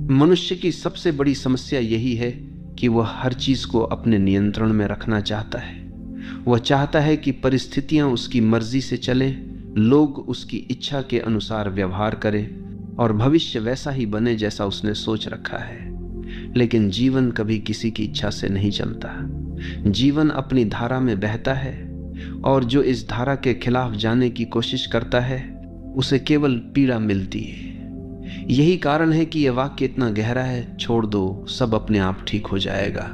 मनुष्य की सबसे बड़ी समस्या यही है कि वह हर चीज को अपने नियंत्रण में रखना चाहता है। वह चाहता है कि परिस्थितियां उसकी मर्जी से चलें, लोग उसकी इच्छा के अनुसार व्यवहार करें और भविष्य वैसा ही बने जैसा उसने सोच रखा है। लेकिन जीवन कभी किसी की इच्छा से नहीं चलता। जीवन अपनी धारा में बहता है और जो इस धारा के खिलाफ जाने की कोशिश करता है उसे केवल पीड़ा मिलती है। यही कारण है कि यह वाक्य इतना गहरा है, छोड़ दो, सब अपने आप ठीक हो जाएगा।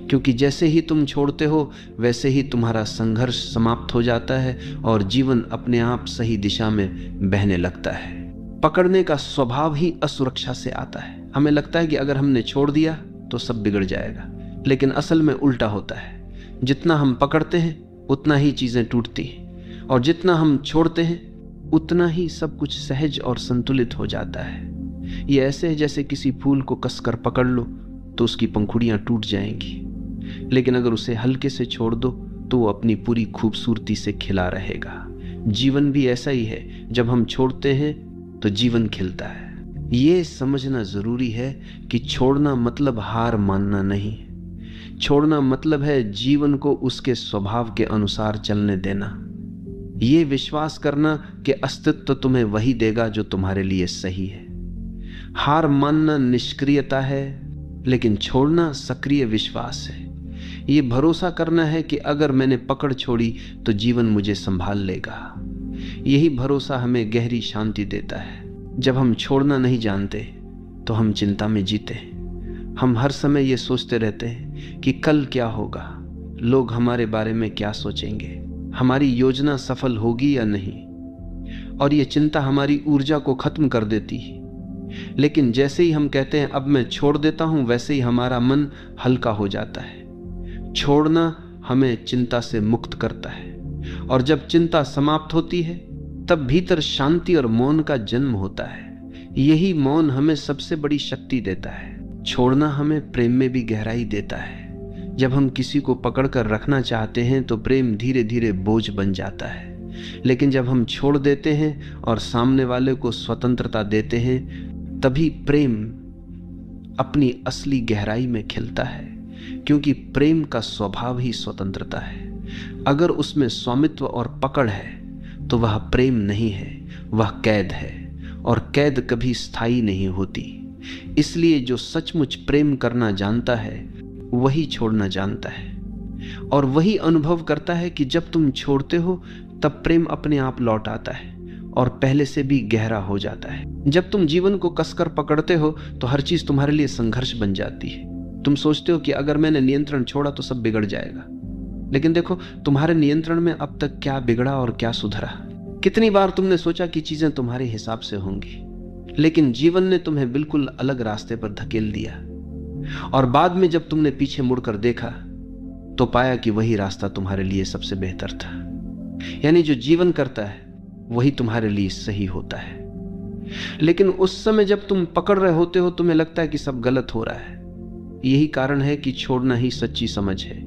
क्योंकि जैसे ही तुम छोड़ते हो वैसे ही तुम्हारा संघर्ष समाप्त हो जाता है और जीवन अपने आप सही दिशा में बहने लगता है। पकड़ने का स्वभाव ही असुरक्षा से आता है। हमें लगता है कि अगर हमने छोड़ दिया तो सब बिगड़ जाएगा, लेकिन असल में उल्टा होता है। जितना हम पकड़ते हैं उतना ही चीजें टूटती हैं और जितना हम छोड़ते हैं उतना ही सब कुछ सहज और संतुलित हो जाता है। ये ऐसे है जैसे किसी फूल को कसकर पकड़ लो तो उसकी पंखुड़ियां टूट जाएंगी, लेकिन अगर उसे हल्के से छोड़ दो तो वो अपनी पूरी खूबसूरती से खिला रहेगा। जीवन भी ऐसा ही है, जब हम छोड़ते हैं तो जीवन खिलता है। ये समझना जरूरी है कि छोड़ना मतलब हार मानना नहीं। छोड़ना मतलब है जीवन को उसके स्वभाव के अनुसार चलने देना। ये विश्वास करना कि अस्तित्व तुम्हें वही देगा जो तुम्हारे लिए सही है। हार मानना निष्क्रियता है, लेकिन छोड़ना सक्रिय विश्वास है। ये भरोसा करना है कि अगर मैंने पकड़ छोड़ी तो जीवन मुझे संभाल लेगा। यही भरोसा हमें गहरी शांति देता है। जब हम छोड़ना नहीं जानते तो हम चिंता में जीते हैं। हम हर समय ये सोचते रहते हैं कि कल क्या होगा, लोग हमारे बारे में क्या सोचेंगे, हमारी योजना सफल होगी या नहीं, और ये चिंता हमारी ऊर्जा को खत्म कर देती है। लेकिन जैसे ही हम कहते हैं अब मैं छोड़ देता हूं, वैसे ही हमारा मन हल्का हो जाता है। छोड़ना हमें चिंता से मुक्त करता है और जब चिंता समाप्त होती है तब भीतर शांति और मौन का जन्म होता है। यही मौन हमें सबसे बड़ी शक्ति देता है। छोड़ना हमें प्रेम में भी गहराई देता है। जब हम किसी को पकड़कर रखना चाहते हैं तो प्रेम धीरे धीरे बोझ बन जाता है, लेकिन जब हम छोड़ देते हैं और सामने वाले को स्वतंत्रता देते हैं तभी प्रेम अपनी असली गहराई में खिलता है। क्योंकि प्रेम का स्वभाव ही स्वतंत्रता है। अगर उसमें स्वामित्व और पकड़ है तो वह प्रेम नहीं है, वह कैद है, और कैद कभी स्थायी नहीं होती। इसलिए जो सचमुच प्रेम करना जानता है वही छोड़ना जानता है और वही अनुभव करता है कि जब तुम छोड़ते हो तब प्रेम अपने आप लौट आता है और पहले से भी गहरा हो जाता है। जब तुम जीवन को कसकर पकड़ते हो तो हर चीज तुम्हारे लिए संघर्ष बन जाती है। तुम सोचते हो कि अगर मैंने नियंत्रण छोड़ा तो सब बिगड़ जाएगा, लेकिन देखो तुम्हारे नियंत्रण में अब तक क्या बिगड़ा और क्या सुधरा। कितनी बार तुमने सोचा कि चीजें तुम्हारे हिसाब से होंगी, लेकिन जीवन ने तुम्हें बिल्कुल अलग रास्ते पर धकेल दिया और बाद में जब तुमने पीछे मुड़कर देखा तो पाया कि वही रास्ता तुम्हारे लिए सबसे बेहतर था। यानी जो जीवन करता है वही तुम्हारे लिए सही होता है। लेकिन उस समय जब तुम पकड़ रहे होते हो तुम्हें लगता है कि सब गलत हो रहा है। यही कारण है कि छोड़ना ही सच्ची समझ है।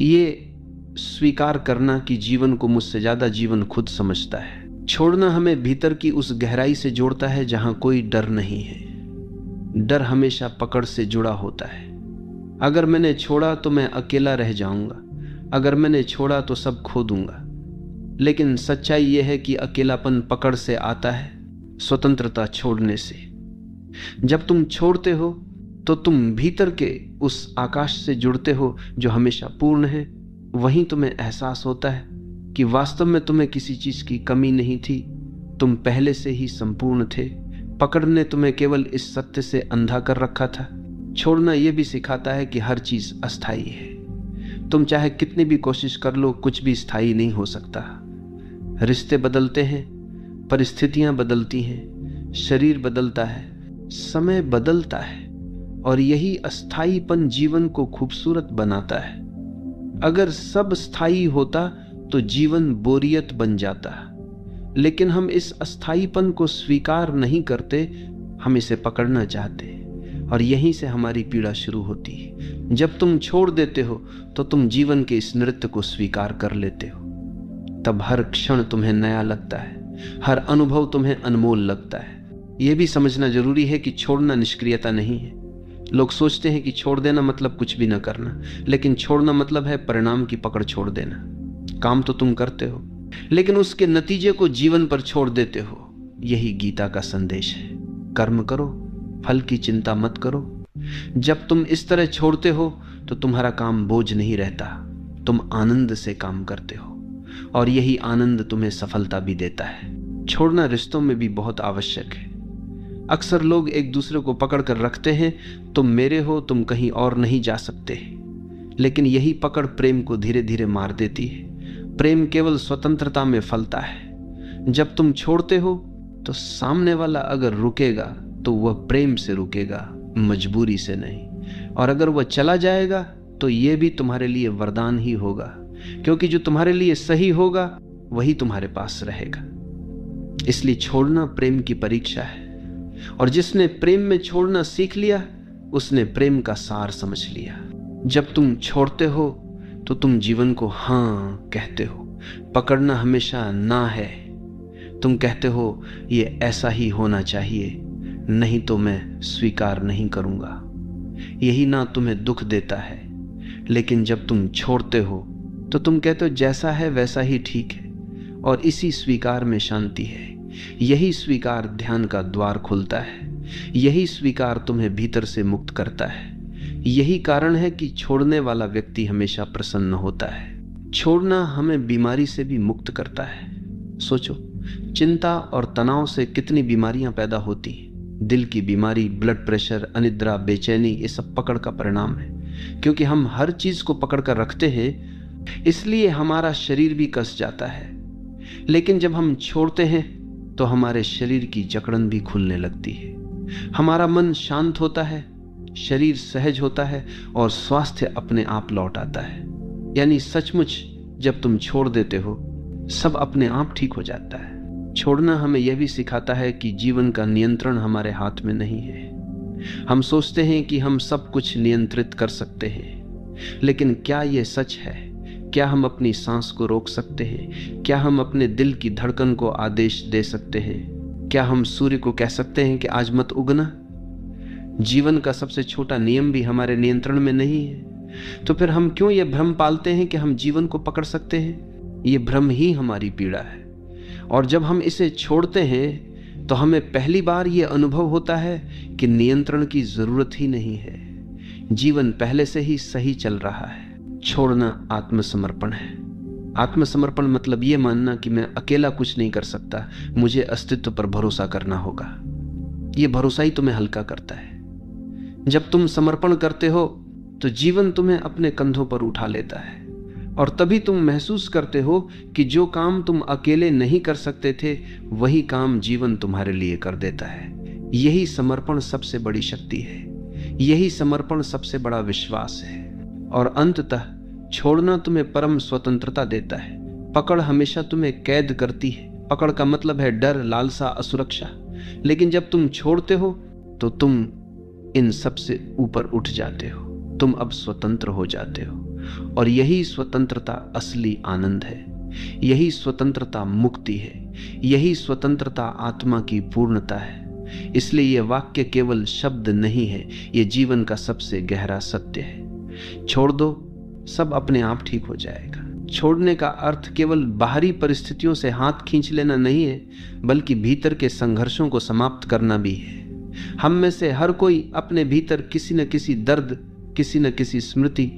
ये स्वीकार करना कि जीवन को मुझसे ज्यादा जीवन खुद समझता है। छोड़ना हमें भीतर की उस गहराई से जोड़ता है जहां कोई डर नहीं है। डर हमेशा पकड़ से जुड़ा होता है। अगर मैंने छोड़ा तो मैं अकेला रह जाऊंगा, अगर मैंने छोड़ा तो सब खो दूंगा। लेकिन सच्चाई यह है कि अकेलापन पकड़ से आता है, स्वतंत्रता छोड़ने से। जब तुम छोड़ते हो तो तुम भीतर के उस आकाश से जुड़ते हो जो हमेशा पूर्ण है। वहीं तुम्हें एहसास होता है कि वास्तव में तुम्हें किसी चीज की कमी नहीं थी, तुम पहले से ही संपूर्ण थे। पकड़ ने तुम्हें केवल इस सत्य से अंधा कर रखा था। छोड़ना यह भी सिखाता है कि हर चीज अस्थायी है। तुम चाहे कितनी भी कोशिश कर लो, कुछ भी स्थायी नहीं हो सकता। रिश्ते बदलते हैं, परिस्थितियां बदलती हैं, शरीर बदलता है, समय बदलता है, और यही अस्थायीपन जीवन को खूबसूरत बनाता है। अगर सब स्थायी होता तो जीवन बोरियत बन जाता, लेकिन हम इस अस्थायीपन को स्वीकार नहीं करते, हम इसे पकड़ना चाहते हैं, और यहीं से हमारी पीड़ा शुरू होती है। जब तुम छोड़ देते हो तो तुम जीवन के इस नृत्य को स्वीकार कर लेते हो। तब हर क्षण तुम्हें नया लगता है, हर अनुभव तुम्हें अनमोल लगता है। यह भी समझना जरूरी है कि छोड़ना निष्क्रियता नहीं है। लोग सोचते हैं कि छोड़ देना मतलब कुछ भी ना करना, लेकिन छोड़ना मतलब है परिणाम की पकड़ छोड़ देना। काम तो तुम करते हो, लेकिन उसके नतीजे को जीवन पर छोड़ देते हो। यही गीता का संदेश है। कर्म करो, फल की चिंता मत करो। जब तुम इस तरह छोड़ते हो तो तुम्हारा काम बोझ नहीं रहता, तुम आनंद से काम करते हो, और यही आनंद तुम्हें सफलता भी देता है। छोड़ना रिश्तों में भी बहुत आवश्यक है। अक्सर लोग एक दूसरे को पकड़ कर रखते हैं, तुम मेरे हो, तुम कहीं और नहीं जा सकते। लेकिन यही पकड़ प्रेम को धीरे धीरे मार देती है। प्रेम केवल स्वतंत्रता में फलता है। जब तुम छोड़ते हो तो सामने वाला अगर रुकेगा तो वह प्रेम से रुकेगा, मजबूरी से नहीं। और अगर वह चला जाएगा तो यह भी तुम्हारे लिए वरदान ही होगा, क्योंकि जो तुम्हारे लिए सही होगा वही तुम्हारे पास रहेगा। इसलिए छोड़ना प्रेम की परीक्षा है, और जिसने प्रेम में छोड़ना सीख लिया उसने प्रेम का सार समझ लिया। जब तुम छोड़ते हो तो तुम जीवन को हाँ कहते हो। पकड़ना हमेशा ना है। तुम कहते हो ये ऐसा ही होना चाहिए, नहीं तो मैं स्वीकार नहीं करूंगा। यही ना तुम्हें दुख देता है। लेकिन जब तुम छोड़ते हो तो तुम कहते हो जैसा है वैसा ही ठीक है, और इसी स्वीकार में शांति है। यही स्वीकार ध्यान का द्वार खोलता है। यही स्वीकार तुम्हें भीतर से मुक्त करता है। यही कारण है कि छोड़ने वाला व्यक्ति हमेशा प्रसन्न होता है। छोड़ना हमें बीमारी से भी मुक्त करता है। सोचो, चिंता और तनाव से कितनी बीमारियां पैदा होती हैं। दिल की बीमारी, ब्लड प्रेशर, अनिद्रा, बेचैनी, ये सब पकड़ का परिणाम है। क्योंकि हम हर चीज को पकड़ कर रखते हैं, इसलिए हमारा शरीर भी कस जाता है। लेकिन जब हम छोड़ते हैं तो हमारे शरीर की जकड़न भी खुलने लगती है। हमारा मन शांत होता है, शरीर सहज होता है, और स्वास्थ्य अपने आप लौट आता है। यानी सचमुच जब तुम छोड़ देते हो सब अपने आप ठीक हो जाता है। छोड़ना हमें यह भी सिखाता है कि जीवन का नियंत्रण हमारे हाथ में नहीं है। हम सोचते हैं कि हम सब कुछ नियंत्रित कर सकते हैं, लेकिन क्या यह सच है? क्या हम अपनी सांस को रोक सकते हैं? क्या हम अपने दिल की धड़कन को आदेश दे सकते हैं? क्या हम सूर्य को कह सकते हैं कि आज मत उगना? जीवन का सबसे छोटा नियम भी हमारे नियंत्रण में नहीं है। तो फिर हम क्यों यह भ्रम पालते हैं कि हम जीवन को पकड़ सकते हैं? ये भ्रम ही हमारी पीड़ा है। और जब हम इसे छोड़ते हैं तो हमें पहली बार यह अनुभव होता है कि नियंत्रण की जरूरत ही नहीं है। जीवन पहले से ही सही चल रहा है। छोड़ना आत्मसमर्पण है। आत्मसमर्पण मतलब यह मानना कि मैं अकेला कुछ नहीं कर सकता, मुझे अस्तित्व पर भरोसा करना होगा। यह भरोसा ही तुम्हें हल्का करता है। जब तुम समर्पण करते हो तो जीवन तुम्हें अपने कंधों पर उठा लेता है, और तभी तुम महसूस करते हो कि जो काम तुम अकेले नहीं कर सकते थे वही काम जीवन तुम्हारे लिए कर देता है। यही समर्पण सबसे बड़ी शक्ति है। यही समर्पण सबसे बड़ा विश्वास है। और अंततः छोड़ना तुम्हें परम स्वतंत्रता देता है। पकड़ हमेशा तुम्हें कैद करती है। पकड़ का मतलब है डर, लालसा, असुरक्षा। लेकिन जब तुम छोड़ते हो तो तुम इन सब से ऊपर उठ जाते हो। तुम अब स्वतंत्र हो जाते हो, और यही स्वतंत्रता असली आनंद है। यही स्वतंत्रता मुक्ति है। यही स्वतंत्रता आत्मा की पूर्णता है। इसलिए यह वाक्य केवल शब्द नहीं है, यह जीवन का सबसे गहरा सत्य है। छोड़ दो, सब अपने आप ठीक हो जाएगा। छोड़ने का अर्थ केवल बाहरी परिस्थितियों से हाथ खींच लेना नहीं है, बल्कि भीतर के संघर्षों को समाप्त करना भी है। हम में से हर कोई अपने भीतर किसी न किसी दर्द, किसी न किसी स्मृति,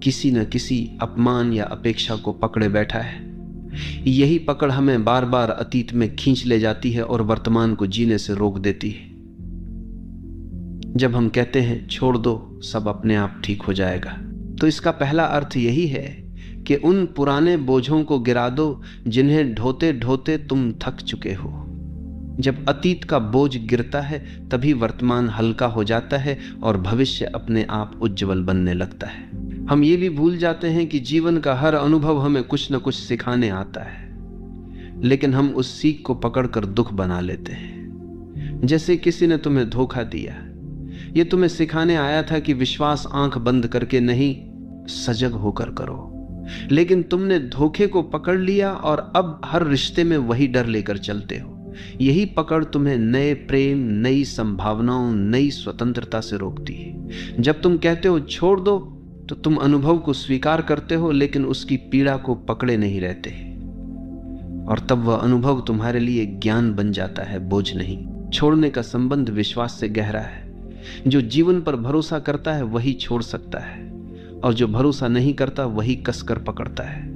किसी न किसी अपमान या अपेक्षा को पकड़े बैठा है। यही पकड़ हमें बार बार अतीत में खींच ले जाती है और वर्तमान को जीने से रोक देती है। जब हम कहते हैं छोड़ दो, सब अपने आप ठीक हो जाएगा, तो इसका पहला अर्थ यही है कि उन पुराने बोझों को गिरा दो जिन्हें ढोते ढोते तुम थक चुके हो। जब अतीत का बोझ गिरता है तभी वर्तमान हल्का हो जाता है और भविष्य अपने आप उज्जवल बनने लगता है। हम ये भी भूल जाते हैं कि जीवन का हर अनुभव हमें कुछ न कुछ सिखाने आता है, लेकिन हम उस सीख को पकड़कर दुख बना लेते हैं। जैसे किसी ने तुम्हें धोखा दिया, ये तुम्हें सिखाने आया था कि विश्वास आंख बंद करके नहीं, सजग होकर करो। लेकिन तुमने धोखे को पकड़ लिया और अब हर रिश्ते में वही डर लेकर चलते हो। यही पकड़ तुम्हें नए प्रेम, नई संभावनाओं, नई स्वतंत्रता से रोकती है। जब तुम कहते हो छोड़ दो, तो तुम अनुभव को स्वीकार करते हो, लेकिन उसकी पीड़ा को पकड़े नहीं रहते, और तब वह अनुभव तुम्हारे लिए ज्ञान बन जाता है, बोझ नहीं। छोड़ने का संबंध विश्वास से गहरा है। जो जीवन पर भरोसा करता है वही छोड़ सकता है, और जो भरोसा नहीं करता वही कसकर पकड़ता है।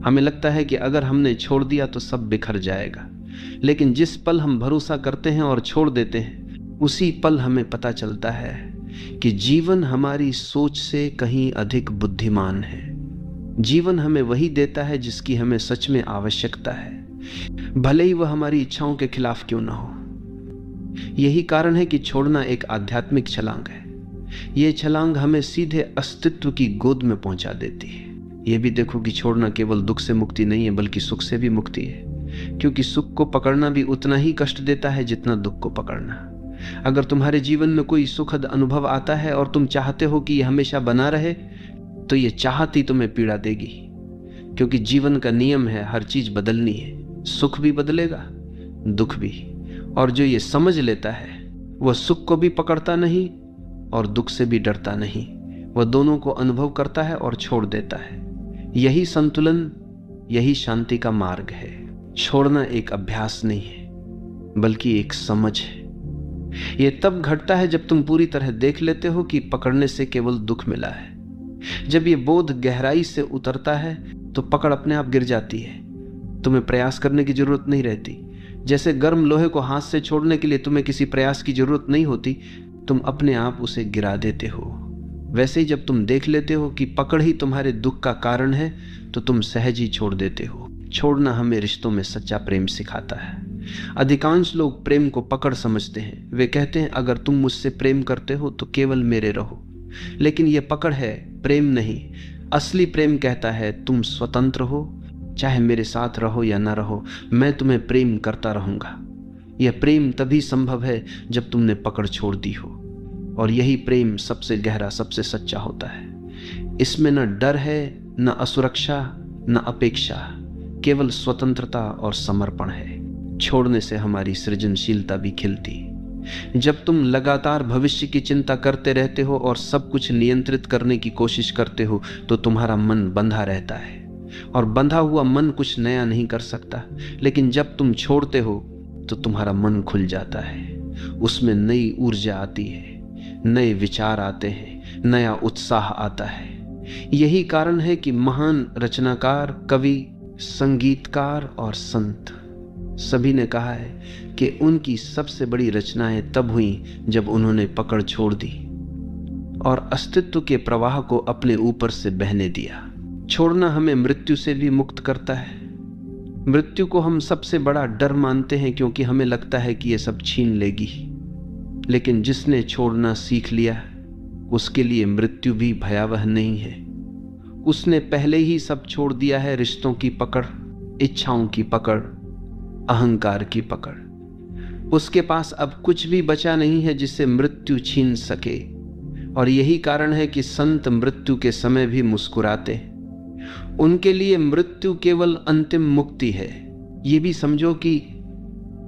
हमें लगता है कि अगर हमने छोड़ दिया तो सब बिखर जाएगा, लेकिन जिस पल हम भरोसा करते हैं और छोड़ देते हैं, उसी पल हमें पता चलता है कि जीवन हमारी सोच से कहीं अधिक बुद्धिमान है। जीवन हमें वही देता है जिसकी हमें सच में आवश्यकता है, भले ही वह हमारी इच्छाओं के खिलाफ क्यों ना हो। यही कारण है कि छोड़ना एक आध्यात्मिक छलांग है। यह छलांग हमें सीधे अस्तित्व की गोद में पहुंचा देती है। यह भी देखो कि छोड़ना केवल दुख से मुक्ति नहीं है, बल्कि सुख से भी मुक्ति है, क्योंकि सुख को पकड़ना भी उतना ही कष्ट देता है जितना दुख को पकड़ना। अगर तुम्हारे जीवन में कोई सुखद अनुभव आता है और तुम चाहते हो कि यह हमेशा बना रहे, तो यह चाहत ही तुम्हें पीड़ा देगी, क्योंकि जीवन का नियम है हर चीज बदलनी है। सुख भी बदलेगा, दुख भी। और जो ये समझ लेता है वह सुख को भी पकड़ता नहीं और दुख से भी डरता नहीं। वह दोनों को अनुभव करता है और छोड़ देता है। यही संतुलन, यही शांति का मार्ग है। छोड़ना एक अभ्यास नहीं है, बल्कि एक समझ है। यह तब घटता है जब तुम पूरी तरह देख लेते हो कि पकड़ने से केवल दुख मिला है। जब यह बोध गहराई से उतरता है तो पकड़ अपने आप गिर जाती है। तुम्हें प्रयास करने की जरूरत नहीं रहती। जैसे गर्म लोहे को हाथ से छोड़ने के लिए तुम्हें किसी प्रयास की जरूरत नहीं होती, तुम अपने आप उसे गिरा देते हो। वैसे ही जब तुम देख लेते हो कि पकड़ ही तुम्हारे दुख का कारण है, तो तुम सहज ही छोड़ देते हो। छोड़ना हमें रिश्तों में सच्चा प्रेम सिखाता है। अधिकांश लोग प्रेम को पकड़ समझते हैं। वे कहते हैं अगर तुम मुझसे प्रेम करते हो तो केवल मेरे रहो, लेकिन यह पकड़ है, प्रेम नहीं। असली प्रेम कहता है तुम स्वतंत्र हो, चाहे मेरे साथ रहो या ना रहो, मैं तुम्हें प्रेम करता रहूंगा। यह प्रेम तभी संभव है जब तुमने पकड़ छोड़ दी हो, और यही प्रेम सबसे गहरा, सबसे सच्चा होता है। इसमें न डर है, न असुरक्षा, न अपेक्षा, केवल स्वतंत्रता और समर्पण है। छोड़ने से हमारी सृजनशीलता भी खिलती। जब तुम लगातार भविष्य की चिंता करते रहते हो और सब कुछ नियंत्रित करने की कोशिश करते हो, तो तुम्हारा मन बंधा रहता है, और बंधा हुआ मन कुछ नया नहीं कर सकता। लेकिन जब तुम छोड़ते हो तो तुम्हारा मन खुल जाता है। उसमें नई ऊर्जा आती है, नए विचार आते हैं, नया उत्साह आता है। यही कारण है कि महान रचनाकार, कवि, संगीतकार और संत सभी ने कहा है कि उनकी सबसे बड़ी रचनाएं तब हुई जब उन्होंने पकड़ छोड़ दी और अस्तित्व के प्रवाह को अपने ऊपर से बहने दिया। छोड़ना हमें मृत्यु से भी मुक्त करता है। मृत्यु को हम सबसे बड़ा डर मानते हैं, क्योंकि हमें लगता है कि यह सब छीन लेगी। लेकिन जिसने छोड़ना सीख लिया, उसके लिए मृत्यु भी भयावह नहीं है। उसने पहले ही सब छोड़ दिया है। रिश्तों की पकड़, इच्छाओं की पकड़, अहंकार की पकड़। उसके पास अब कुछ भी बचा नहीं है जिससे मृत्यु छीन सके। और यही कारण है कि संत मृत्यु के समय भी मुस्कुराते। उनके लिए मृत्यु केवल अंतिम मुक्ति है। ये भी समझो कि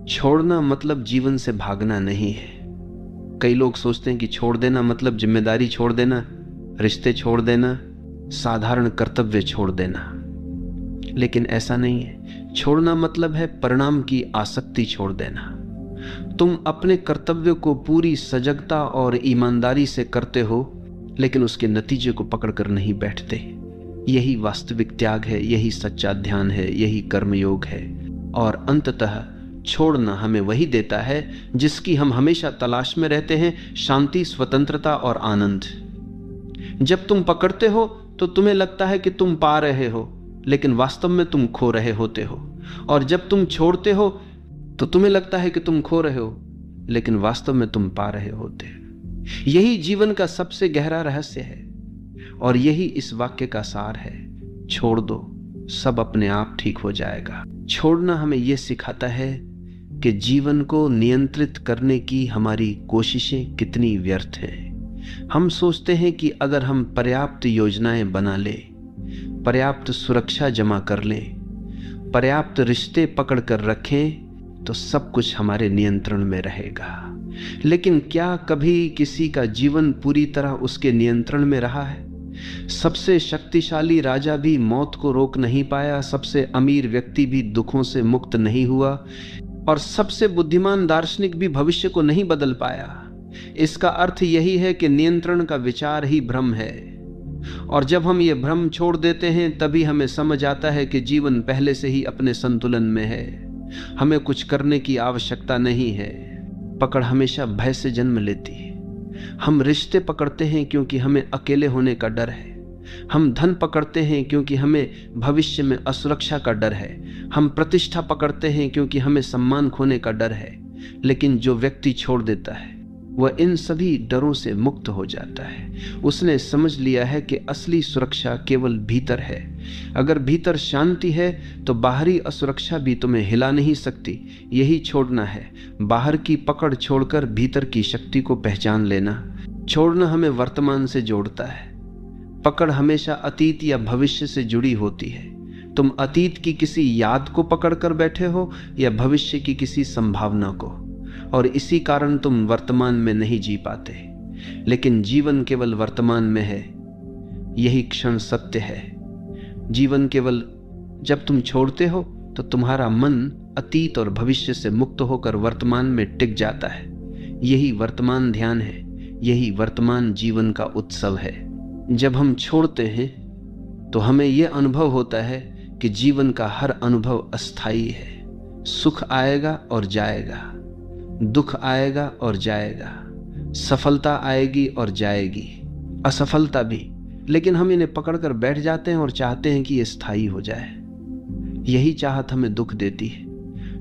छोड़ना मतलब जीवन से भागना नहीं है। कई लोग सोचते हैं कि छोड़ देना मतलब जिम्मेदारी छोड़ देना, रिश्ते छोड़ देना, साधारण कर्तव्य छोड़ देना, लेकिन ऐसा नहीं है। छोड़ना मतलब है परिणाम की आसक्ति छोड़ देना। तुम अपने कर्तव्य को पूरी सजगता और ईमानदारी से करते हो, लेकिन उसके नतीजे को पकड़कर नहीं बैठते। यही वास्तविक त्याग है, यही सच्चा ध्यान है, यही कर्मयोग है। और अंततः छोड़ना हमें वही देता है जिसकी हम हमेशा तलाश में रहते हैं, शांति, स्वतंत्रता और आनंद। जब तुम पकड़ते हो तो तुम्हें लगता है कि तुम पा रहे हो, लेकिन वास्तव में तुम खो रहे होते हो। और जब तुम छोड़ते हो तो तुम्हें लगता है कि तुम खो रहे हो, लेकिन वास्तव में तुम पा रहे होते हो। यही जीवन का सबसे गहरा रहस्य है, और यही इस वाक्य का सार है। छोड़ दो, सब अपने आप ठीक हो जाएगा। छोड़ना हमें यह सिखाता है कि जीवन को नियंत्रित करने की हमारी कोशिशें कितनी व्यर्थ हैं। हम सोचते हैं कि अगर हम पर्याप्त योजनाएं बना लें, पर्याप्त सुरक्षा जमा कर लें, पर्याप्त रिश्ते पकड़ कर रखें, तो सब कुछ हमारे नियंत्रण में रहेगा। लेकिन क्या कभी किसी का जीवन पूरी तरह उसके नियंत्रण में रहा है? सबसे शक्तिशाली राजा भी मौत को रोक नहीं पाया, सबसे अमीर व्यक्ति भी दुखों से मुक्त नहीं हुआ, और सबसे बुद्धिमान दार्शनिक भी भविष्य को नहीं बदल पाया। इसका अर्थ यही है कि नियंत्रण का विचार ही भ्रम है, और जब हम ये भ्रम छोड़ देते हैं तभी हमें समझ आता है कि जीवन पहले से ही अपने संतुलन में है। हमें कुछ करने की आवश्यकता नहीं है। पकड़ हमेशा भय से जन्म लेती है। हम रिश्ते पकड़ते हैं क्योंकि हमें अकेले होने का डर है। हम धन पकड़ते हैं क्योंकि हमें भविष्य में असुरक्षा का डर है। हम प्रतिष्ठा पकड़ते हैं क्योंकि हमें सम्मान खोने का डर है। लेकिन जो व्यक्ति छोड़ देता है वह इन सभी डरों से मुक्त हो जाता है। उसने समझ लिया है कि असली सुरक्षा केवल भीतर है। अगर भीतर शांति है तो बाहरी असुरक्षा भी तुम्हें हिला नहीं सकती। यही छोड़ना है, बाहर की पकड़ छोड़कर भीतर की शक्ति को पहचान लेना। छोड़ना हमें वर्तमान से जोड़ता है। पकड़ हमेशा अतीत या भविष्य से जुड़ी होती है। तुम अतीत की किसी याद को पकड़कर बैठे हो या भविष्य की किसी संभावना को, और इसी कारण तुम वर्तमान में नहीं जी पाते। लेकिन जीवन केवल वर्तमान में है, यही क्षण सत्य है। जीवन केवल जब तुम छोड़ते हो तो तुम्हारा मन अतीत और भविष्य से मुक्त होकर वर्तमान में टिक जाता है। यही वर्तमान ध्यान है, यही वर्तमान जीवन का उत्सव है। जब हम छोड़ते हैं तो हमें यह अनुभव होता है कि जीवन का हर अनुभव अस्थायी है। सुख आएगा और जाएगा, दुख आएगा और जाएगा, सफलता आएगी और जाएगी, असफलता भी। लेकिन हम इन्हें पकड़कर बैठ जाते हैं और चाहते हैं कि ये स्थायी हो जाए। यही चाहत हमें दुख देती है।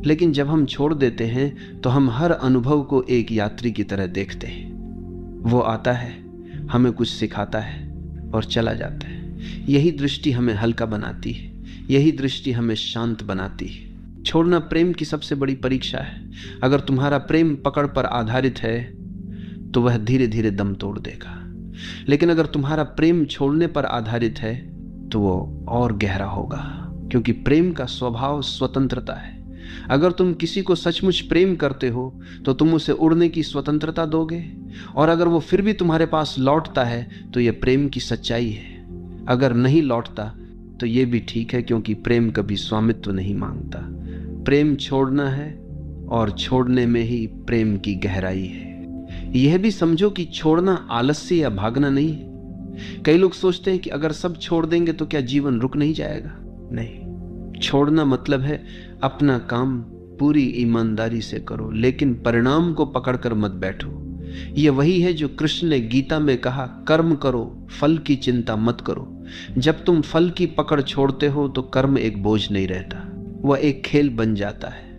लेकिन जब हम छोड़ देते हैं तो हम हर अनुभव को एक यात्री की तरह देखते हैं। वो आता है, हमें कुछ सिखाता है और चला जाता है। यही दृष्टि हमें हल्का बनाती है, यही दृष्टि हमें शांत बनाती है। छोड़ना प्रेम की सबसे बड़ी परीक्षा है। अगर तुम्हारा प्रेम पकड़ पर आधारित है तो वह धीरे धीरे दम तोड़ देगा। लेकिन अगर तुम्हारा प्रेम छोड़ने पर आधारित है तो वो और गहरा होगा, क्योंकि प्रेम का स्वभाव स्वतंत्रता है। अगर तुम किसी को सचमुच प्रेम करते हो तो तुम उसे उड़ने की स्वतंत्रता दोगे, और अगर वो फिर भी तुम्हारे पास लौटता है तो यह प्रेम की सच्चाई है। अगर नहीं लौटता तो ये भी ठीक है, क्योंकि प्रेम कभी स्वामित्व नहीं मांगता। प्रेम छोड़ना है, और छोड़ने में ही प्रेम की गहराई है। यह भी समझो कि छोड़ना आलस्य या भागना नहीं है। कई लोग सोचते हैं कि अगर सब छोड़ देंगे तो क्या जीवन रुक नहीं जाएगा। नहीं, छोड़ना मतलब है अपना काम पूरी ईमानदारी से करो, लेकिन परिणाम को पकड़कर मत बैठो। यह वही है जो कृष्ण ने गीता में कहा, कर्म करो, फल की चिंता मत करो। जब तुम फल की पकड़ छोड़ते हो तो कर्म एक बोझ नहीं रहता, वह एक खेल बन जाता है।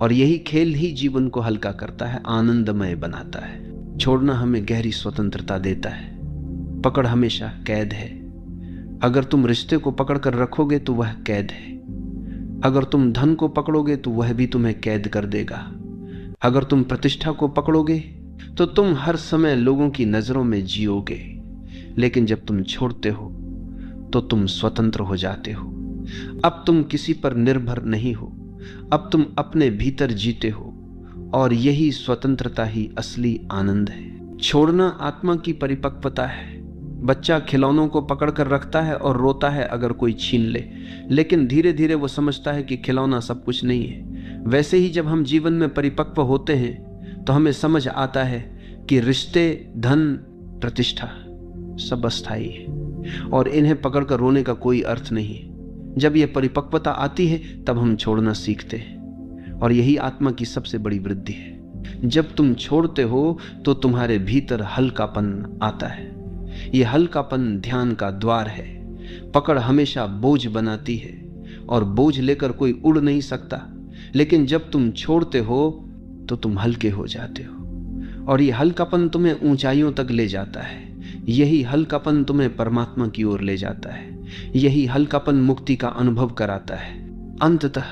और यही खेल ही जीवन को हल्का करता है, आनंदमय बनाता है। छोड़ना हमें गहरी स्वतंत्रता देता है। पकड़ हमेशा कैद है। अगर तुम रिश्ते को पकड़कर रखोगे तो वह कैद है। अगर तुम धन को पकड़ोगे तो वह भी तुम्हें कैद कर देगा। अगर तुम प्रतिष्ठा को पकड़ोगे तो तुम हर समय लोगों की नजरों में जियोगे। लेकिन जब तुम छोड़ते हो तो तुम स्वतंत्र हो जाते हो। अब तुम किसी पर निर्भर नहीं हो, अब तुम अपने भीतर जीते हो, और यही स्वतंत्रता ही असली आनंद है। छोड़ना आत्मा की परिपक्वता है। बच्चा खिलौनों को पकड़कर रखता है और रोता है अगर कोई छीन ले, लेकिन धीरे धीरे वो समझता है कि खिलौना सब कुछ नहीं है। वैसे ही जब हम जीवन में परिपक्व होते हैं तो हमें समझ आता है कि रिश्ते, धन, प्रतिष्ठा सब अस्थायी है, और इन्हें पकड़कर रोने का कोई अर्थ नहीं है। जब यह परिपक्वता आती है तब हम छोड़ना सीखते हैं, और यही आत्मा की सबसे बड़ी वृद्धि है। जब तुम छोड़ते हो तो तुम्हारे भीतर हल्कापन आता है। यह हल्कापन ध्यान का द्वार है। पकड़ हमेशा बोझ बनाती है, और बोझ लेकर कोई उड़ नहीं सकता। लेकिन जब तुम छोड़ते हो तो तुम हल्के हो जाते हो, और यह हल्कापन तुम्हें ऊंचाइयों तक ले जाता है। यही हल्कापन तुम्हें परमात्मा की ओर ले जाता है। यही हल्कापन मुक्ति का अनुभव कराता है। अंततः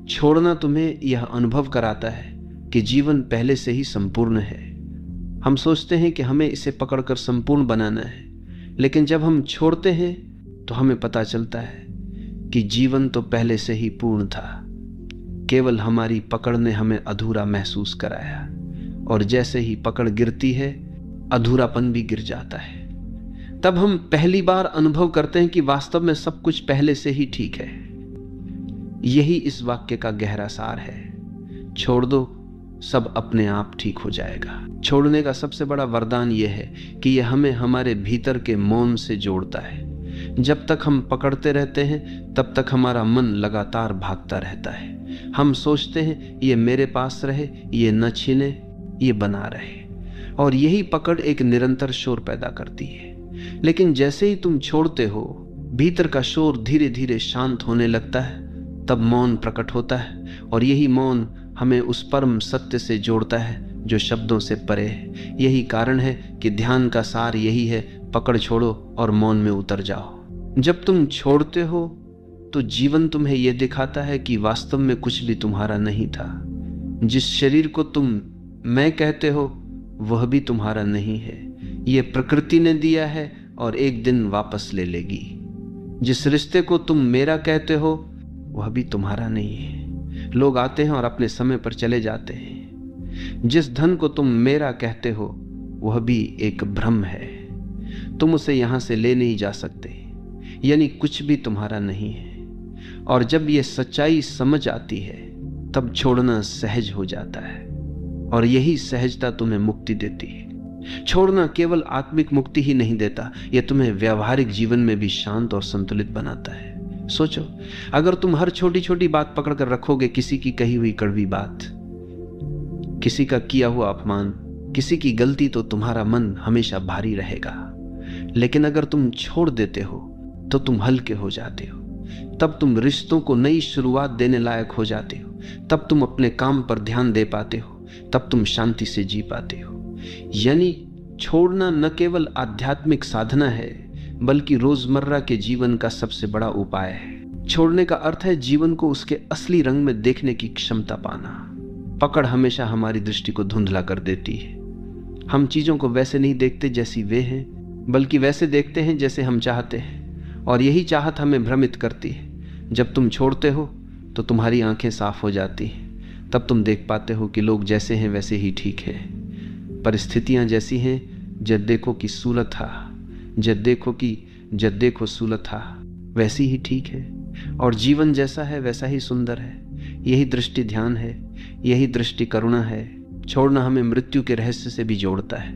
छोड़ना तुम्हें यह अनुभव कराता है कि जीवन पहले से ही संपूर्ण है। हम सोचते हैं कि हमें इसे पकड़कर संपूर्ण बनाना है, लेकिन जब हम छोड़ते हैं तो हमें पता चलता है कि जीवन तो पहले से ही पूर्ण था। केवल हमारी पकड़ ने हमें अधूरा महसूस कराया, और जैसे ही पकड़ गिरती है अधूरापन भी गिर जाता है। तब हम पहली बार अनुभव करते हैं कि वास्तव में सब कुछ पहले से ही ठीक है। यही इस वाक्य का गहरा सार है। छोड़ दो, सब अपने आप ठीक हो जाएगा। छोड़ने का सबसे बड़ा वरदान यह है कि यह हमें हमारे भीतर के मौन से जोड़ता है। जब तक हम पकड़ते रहते हैं तब तक हमारा मन लगातार भागता रहता है। हम सोचते हैं ये मेरे पास रहे, ये न छीने, ये बना रहे, और यही पकड़ एक निरंतर शोर पैदा करती है। लेकिन जैसे ही तुम छोड़ते हो, भीतर का शोर धीरे धीरे शांत होने लगता है। तब मौन प्रकट होता है, और यही मौन हमें उस परम सत्य से जोड़ता है जो शब्दों से परे है। यही कारण है कि ध्यान का सार यही है, पकड़ छोड़ो और मौन में उतर जाओ। जब तुम छोड़ते हो तो जीवन तुम्हें यह दिखाता है कि वास्तव में कुछ भी तुम्हारा नहीं था। जिस शरीर को तुम मैं कहते हो वह भी तुम्हारा नहीं है, यह प्रकृति ने दिया है और एक दिन वापस ले लेगी। जिस रिश्ते को तुम मेरा कहते हो वह भी तुम्हारा नहीं है, लोग आते हैं और अपने समय पर चले जाते हैं। जिस धन को तुम मेरा कहते हो वह भी एक भ्रम है, तुम उसे यहां से ले नहीं जा सकते, यानी कुछ भी तुम्हारा नहीं है। और जब यह सच्चाई समझ आती है तब छोड़ना सहज हो जाता है, और यही सहजता तुम्हें मुक्ति देती है। छोड़ना केवल आत्मिक मुक्ति ही नहीं देता, यह तुम्हें व्यावहारिक जीवन में भी शांत और संतुलित बनाता है। सोचो, अगर तुम हर छोटी छोटी बात पकड़ कर रखोगे, किसी की कही हुई कड़वी बात, किसी का किया हुआ अपमान, किसी की गलती, तो तुम्हारा मन हमेशा भारी रहेगा। लेकिन अगर तुम छोड़ देते हो तो तुम हल्के हो जाते हो। तब तुम रिश्तों को नई शुरुआत देने लायक हो जाते हो। तब तुम अपने काम पर ध्यान दे पाते हो। तब तुम शांति से जी पाते हो। यानी छोड़ना न केवल आध्यात्मिक साधना है बल्कि रोजमर्रा के जीवन का सबसे बड़ा उपाय है। छोड़ने का अर्थ है जीवन को उसके असली रंग में देखने की क्षमता पाना। पकड़ हमेशा हमारी दृष्टि को धुंधला कर देती है। हम चीजों को वैसे नहीं देखते जैसी वे हैं, बल्कि वैसे देखते हैं जैसे हम चाहते हैं, और यही चाहत हमें भ्रमित करती है। जब तुम छोड़ते हो तो तुम्हारी आंखें साफ हो जाती हैं। तब तुम देख पाते हो कि लोग जैसे हैं वैसे ही ठीक है, परिस्थितियां जैसी हैं, जद देखो कि सूलत था, जद देखो सूलत था, वैसी ही ठीक है, और जीवन जैसा है वैसा ही सुंदर है। यही दृष्टि ध्यान है, यही दृष्टि करुणा है। छोड़ना हमें मृत्यु के रहस्य से भी जोड़ता है।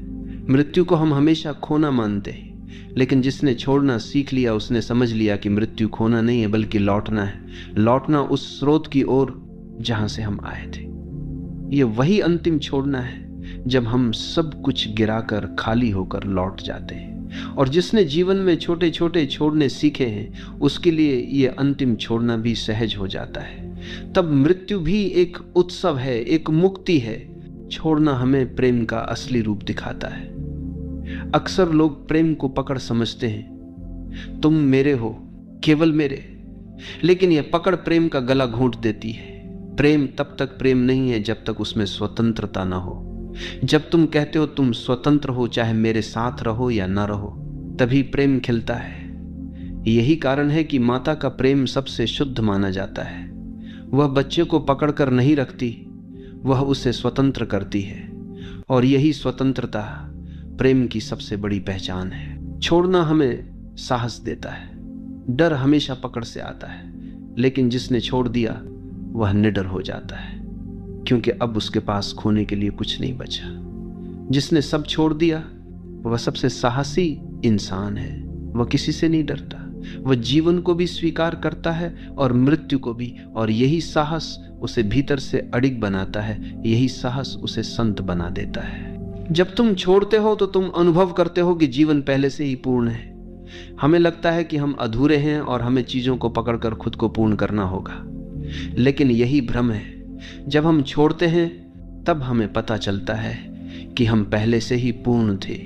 मृत्यु को हम हमेशा खोना मानते हैं, लेकिन जिसने छोड़ना सीख लिया उसने समझ लिया कि मृत्यु खोना नहीं है बल्कि लौटना है। लौटना उस स्रोत की ओर जहां से हम आए थे। ये वही अंतिम छोड़ना है जब हम सब कुछ गिराकर खाली होकर लौट जाते हैं। और जिसने जीवन में छोटे छोटे छोड़ने सीखे हैं उसके लिए ये अंतिम छोड़ना भी सहज हो जाता है। तब मृत्यु भी एक उत्सव है, एक मुक्ति है। छोड़ना हमें प्रेम का असली रूप दिखाता है। अक्सर लोग प्रेम को पकड़ समझते हैं, तुम मेरे हो, केवल मेरे, लेकिन यह पकड़ प्रेम का गला घोंट देती है। प्रेम तब तक प्रेम नहीं है जब तक उसमें स्वतंत्रता ना हो। जब तुम कहते हो तुम स्वतंत्र हो, चाहे मेरे साथ रहो या ना रहो, तभी प्रेम खिलता है। यही कारण है कि माता का प्रेम सबसे शुद्ध माना जाता है। वह बच्चे को पकड़कर नहीं रखती, वह उसे स्वतंत्र करती है, और यही स्वतंत्रता प्रेम की सबसे बड़ी पहचान है। छोड़ना हमें साहस देता है। डर हमेशा पकड़ से आता है, लेकिन जिसने छोड़ दिया वह निडर हो जाता है, क्योंकि अब उसके पास खोने के लिए कुछ नहीं बचा। जिसने सब छोड़ दिया वह सबसे साहसी इंसान है। वह किसी से नहीं डरता, वह जीवन को भी स्वीकार करता है और मृत्यु को भी, और यही साहस उसे भीतर से अडिग बनाता है। यही साहस उसे संत बना देता है। जब तुम छोड़ते हो तो तुम अनुभव करते हो कि जीवन पहले से ही पूर्ण है। हमें लगता है कि हम अधूरे हैं और हमें चीजों को पकड़कर खुद को पूर्ण करना होगा, लेकिन यही भ्रम है। जब हम छोड़ते हैं तब हमें पता चलता है कि हम पहले से ही पूर्ण थे।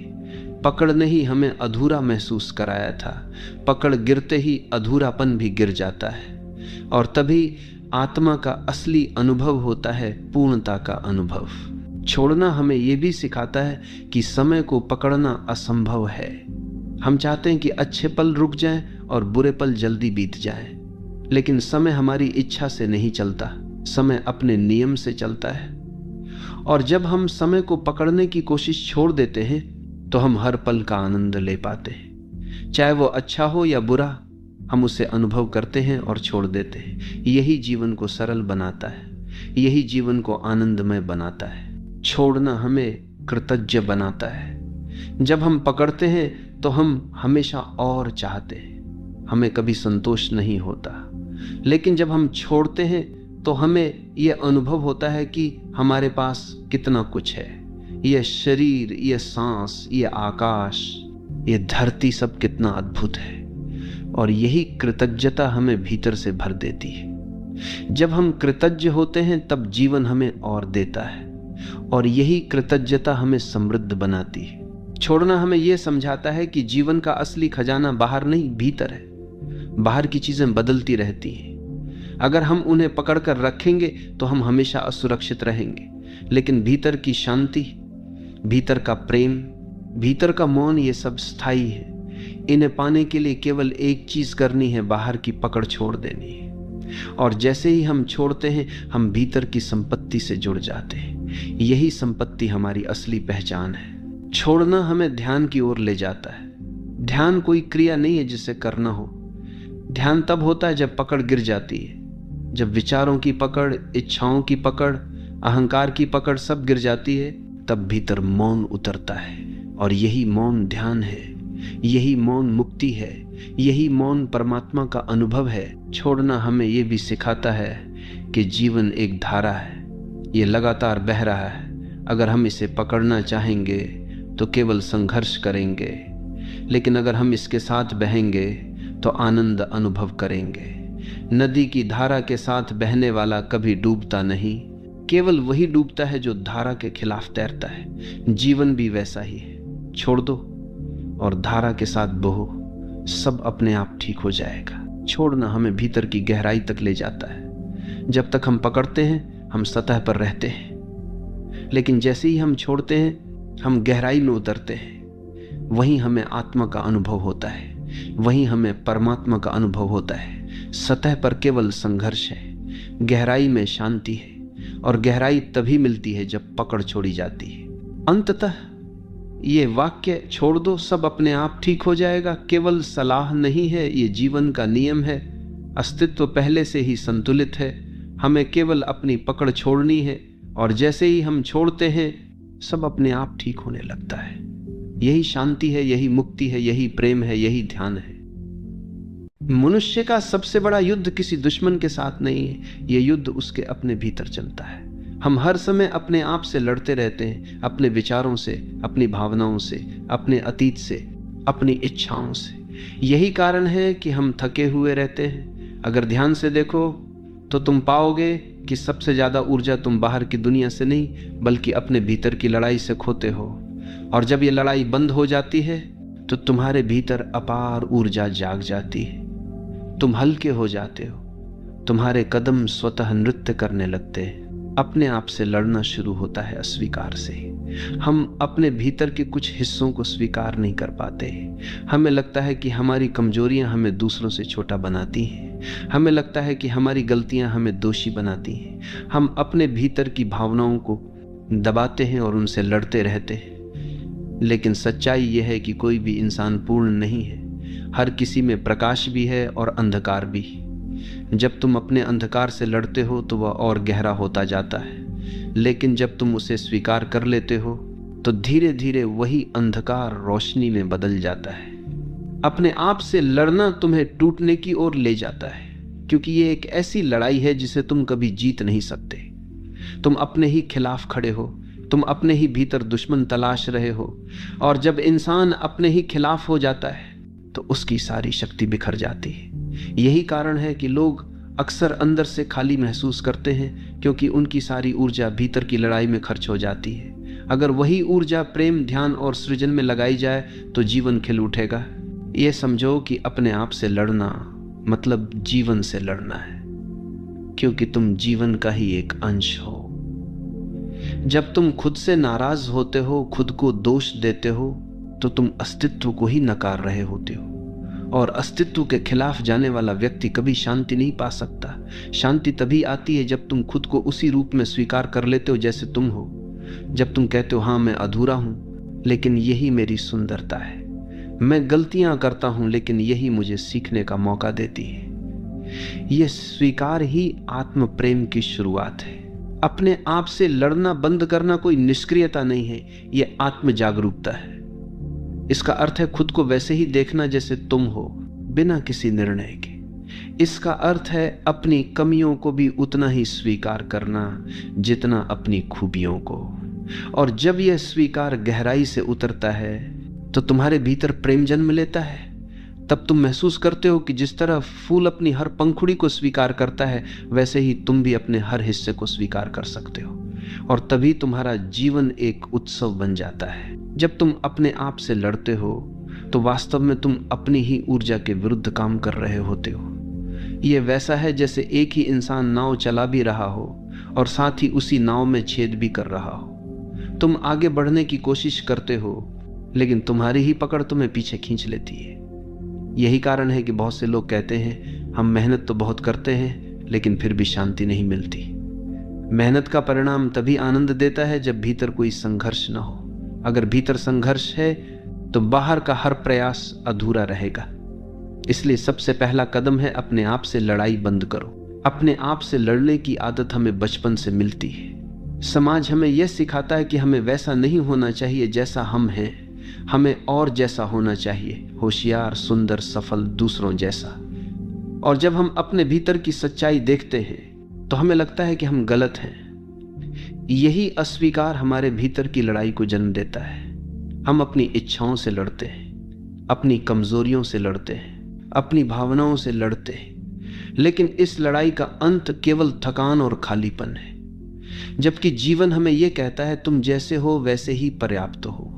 पकड़ ने ही हमें अधूरा महसूस कराया था। पकड़ गिरते ही अधूरापन भी गिर जाता है, और तभी आत्मा का असली अनुभव होता है, पूर्णता का अनुभव। छोड़ना हमें यह भी सिखाता है कि समय को पकड़ना असंभव है। हम चाहते हैं कि अच्छे पल रुक जाएं और बुरे पल जल्दी बीत जाएं, लेकिन समय हमारी इच्छा से नहीं चलता, समय अपने नियम से चलता है, और जब हम समय को पकड़ने की कोशिश छोड़ देते हैं तो हम हर पल का आनंद ले पाते हैं। चाहे वो अच्छा हो या बुरा, हम उसे अनुभव करते हैं और छोड़ देते हैं। यही जीवन को सरल बनाता है, यही जीवन को आनंदमय बनाता है। छोड़ना हमें कृतज्ञ बनाता है। जब हम पकड़ते हैं तो हम हमेशा और चाहते हैं, हमें कभी संतोष नहीं होता। लेकिन जब हम छोड़ते हैं तो हमें यह अनुभव होता है कि हमारे पास कितना कुछ है। यह शरीर, यह सांस, यह आकाश, यह धरती सब कितना अद्भुत है। और यही कृतज्ञता हमें भीतर से भर देती है। जब हम कृतज्ञ होते हैं तब जीवन हमें और देता है, और यही कृतज्ञता हमें समृद्ध बनाती है। छोड़ना हमें यह समझाता है कि जीवन का असली खजाना बाहर नहीं, भीतर है। बाहर की चीजें बदलती रहती हैं। अगर हम उन्हें पकड़कर रखेंगे तो हम हमेशा असुरक्षित रहेंगे। लेकिन भीतर की शांति, भीतर का प्रेम, भीतर का मौन, ये सब स्थायी है। इन्हें पाने के लिए केवल एक चीज करनी है, बाहर की पकड़ छोड़ देनी है। और जैसे ही हम छोड़ते हैं, हम भीतर की संपत्ति से जुड़ जाते हैं। यही संपत्ति हमारी असली पहचान है। छोड़ना हमें ध्यान की ओर ले जाता है। ध्यान कोई क्रिया नहीं है जिसे करना हो। ध्यान तब होता है जब पकड़ गिर जाती है, जब विचारों की पकड़, इच्छाओं की पकड़, अहंकार की पकड़ सब गिर जाती है, तब भीतर मौन उतरता है। और यही मौन ध्यान है, यही मौन मुक्ति है, यही मौन परमात्मा का अनुभव है। छोड़ना हमें यह भी सिखाता है कि जीवन एक धारा है, ये लगातार बह रहा है। अगर हम इसे पकड़ना चाहेंगे तो केवल संघर्ष करेंगे, लेकिन अगर हम इसके साथ बहेंगे तो आनंद अनुभव करेंगे। नदी की धारा के साथ बहने वाला कभी डूबता नहीं, केवल वही डूबता है जो धारा के खिलाफ तैरता है। जीवन भी वैसा ही है। छोड़ दो और धारा के साथ बहो, सब अपने आप ठीक हो जाएगा। छोड़ना हमें भीतर की गहराई तक ले जाता है। जब तक हम पकड़ते हैं हम सतह पर रहते हैं, लेकिन जैसे ही हम छोड़ते हैं हम गहराई में उतरते हैं। वहीं हमें आत्मा का अनुभव होता है, वहीं हमें परमात्मा का अनुभव होता है। सतह पर केवल संघर्ष है, गहराई में शांति है। और गहराई तभी मिलती है जब पकड़ छोड़ी जाती है। अंततः ये वाक्य, छोड़ दो सब अपने आप ठीक हो जाएगा, केवल सलाह नहीं है, ये जीवन का नियम है। अस्तित्व पहले से ही संतुलित है, हमें केवल अपनी पकड़ छोड़नी है। और जैसे ही हम छोड़ते हैं सब अपने आप ठीक होने लगता है। यही शांति है, यही मुक्ति है, यही प्रेम है, यही ध्यान है। मनुष्य का सबसे बड़ा युद्ध किसी दुश्मन के साथ नहीं है, यह युद्ध उसके अपने भीतर चलता है। हम हर समय अपने आप से लड़ते रहते हैं, अपने विचारों से, अपनी भावनाओं से, अपने अतीत से, अपनी इच्छाओं से। यही कारण है कि हम थके हुए रहते हैं। अगर ध्यान से देखो तो तुम पाओगे कि सबसे ज्यादा ऊर्जा तुम बाहर की दुनिया से नहीं बल्कि अपने भीतर की लड़ाई से खोते हो। और जब ये लड़ाई बंद हो जाती है तो तुम्हारे भीतर अपार ऊर्जा जाग जाती है। तुम हल्के हो जाते हो, तुम्हारे कदम स्वतः नृत्य करने लगते हैं। अपने आप से लड़ना शुरू होता है अस्वीकार से। हम अपने भीतर के कुछ हिस्सों को स्वीकार नहीं कर पाते। हमें लगता है कि हमारी कमजोरियां हमें दूसरों से छोटा बनाती हैं। हमें लगता है कि हमारी गलतियां हमें दोषी बनाती हैं। हम अपने भीतर की भावनाओं को दबाते हैं और उनसे लड़ते रहते हैं। लेकिन सच्चाई यह है कि कोई भी इंसान पूर्ण नहीं है। हर किसी में प्रकाश भी है और अंधकार भी। जब तुम अपने अंधकार से लड़ते हो तो वह और गहरा होता जाता है, लेकिन जब तुम उसे स्वीकार कर लेते हो तो धीरे धीरे वही अंधकार रोशनी में बदल जाता है। अपने आप से लड़ना तुम्हें टूटने की ओर ले जाता है, क्योंकि ये एक ऐसी लड़ाई है जिसे तुम कभी जीत नहीं सकते। तुम अपने ही खिलाफ खड़े हो, तुम अपने ही भीतर दुश्मन तलाश रहे हो। और जब इंसान अपने ही खिलाफ हो जाता है तो उसकी सारी शक्ति बिखर जाती है। यही कारण है कि लोग अक्सर अंदर से खाली महसूस करते हैं, क्योंकि उनकी सारी ऊर्जा भीतर की लड़ाई में खर्च हो जाती है। अगर वही ऊर्जा प्रेम, ध्यान और सृजन में लगाई जाए तो जीवन खिल उठेगा। ये समझो कि अपने आप से लड़ना मतलब जीवन से लड़ना है, क्योंकि तुम जीवन का ही एक अंश हो। जब तुम खुद से नाराज होते हो, खुद को दोष देते हो, तो तुम अस्तित्व को ही नकार रहे होते हो। और अस्तित्व के खिलाफ जाने वाला व्यक्ति कभी शांति नहीं पा सकता। शांति तभी आती है जब तुम खुद को उसी रूप में स्वीकार कर लेते हो जैसे तुम हो, जब तुम कहते हो हाँ मैं अधूरा हूं लेकिन यही मेरी सुंदरता है, मैं गलतियां करता हूं लेकिन यही मुझे सीखने का मौका देती है। यह स्वीकार ही आत्म प्रेम की शुरुआत है। अपने आप से लड़ना बंद करना कोई निष्क्रियता नहीं है, यह आत्म जागरूकता है। इसका अर्थ है खुद को वैसे ही देखना जैसे तुम हो, बिना किसी निर्णय के। इसका अर्थ है अपनी कमियों को भी उतना ही स्वीकार करना जितना अपनी खूबियों को। और जब यह स्वीकार गहराई से उतरता है तो तुम्हारे भीतर प्रेम जन्म लेता है। तब तुम महसूस करते हो कि जिस तरह फूल अपनी हर पंखुड़ी को स्वीकार करता है, वैसे ही तुम भी अपने हर हिस्से को स्वीकार कर सकते हो। और तभी तुम्हारा जीवन एक उत्सव बन जाता है। जब तुम अपने आप से लड़ते हो तो वास्तव में तुम अपनी ही ऊर्जा के विरुद्ध काम कर रहे होते हो। यह वैसा है जैसे एक ही इंसान नाव चला भी रहा हो और साथ ही उसी नाव में छेद भी कर रहा हो। तुम आगे बढ़ने की कोशिश करते हो लेकिन तुम्हारी ही पकड़ तुम्हें पीछे खींच लेती है। यही कारण है कि बहुत से लोग कहते हैं हम मेहनत तो बहुत करते हैं लेकिन फिर भी शांति नहीं मिलती। मेहनत का परिणाम तभी आनंद देता है जब भीतर कोई संघर्ष न हो। अगर भीतर संघर्ष है तो बाहर का हर प्रयास अधूरा रहेगा। इसलिए सबसे पहला कदम है अपने आप से लड़ाई बंद करो। अपने आप से लड़ने की आदत हमें बचपन से मिलती है। समाज हमें यह सिखाता है कि हमें वैसा नहीं होना चाहिए जैसा हम हैं, हमें और जैसा होना चाहिए, होशियार, सुंदर, सफल, दूसरों जैसा। और जब हम अपने भीतर की सच्चाई देखते हैं तो हमें लगता है कि हम गलत हैं। यही अस्वीकार हमारे भीतर की लड़ाई को जन्म देता है। हम अपनी इच्छाओं से लड़ते हैं, अपनी कमजोरियों से लड़ते हैं, अपनी भावनाओं से लड़ते हैं, लेकिन इस लड़ाई का अंत केवल थकान और खालीपन है। जबकि जीवन हमें यह कहता है तुम जैसे हो वैसे ही पर्याप्त हो।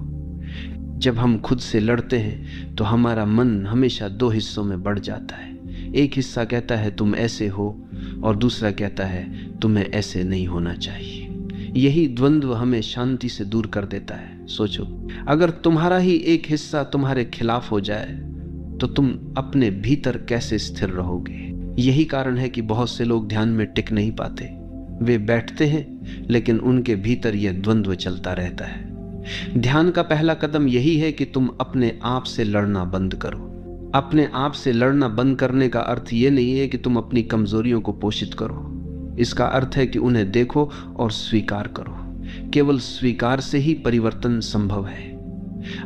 जब हम खुद से लड़ते हैं तो हमारा मन हमेशा दो हिस्सों में बढ़ जाता है। एक हिस्सा कहता है तुम ऐसे हो और दूसरा कहता है तुम्हें ऐसे नहीं होना चाहिए। यही द्वंद्व हमें शांति से दूर कर देता है। सोचो, अगर तुम्हारा ही एक हिस्सा तुम्हारे खिलाफ हो जाए तो तुम अपने भीतर कैसे स्थिर रहोगे। यही कारण है कि बहुत से लोग ध्यान में टिक नहीं पाते। वे बैठते हैं लेकिन उनके भीतर यह द्वंद्व चलता रहता है। ध्यान का पहला कदम यही है कि तुम अपने आप से लड़ना बंद करो। अपने आप से लड़ना बंद करने का अर्थ यह नहीं है कि तुम अपनी कमजोरियों को पोषित करो। इसका अर्थ है कि उन्हें देखो और स्वीकार करो। केवल स्वीकार से ही परिवर्तन संभव है।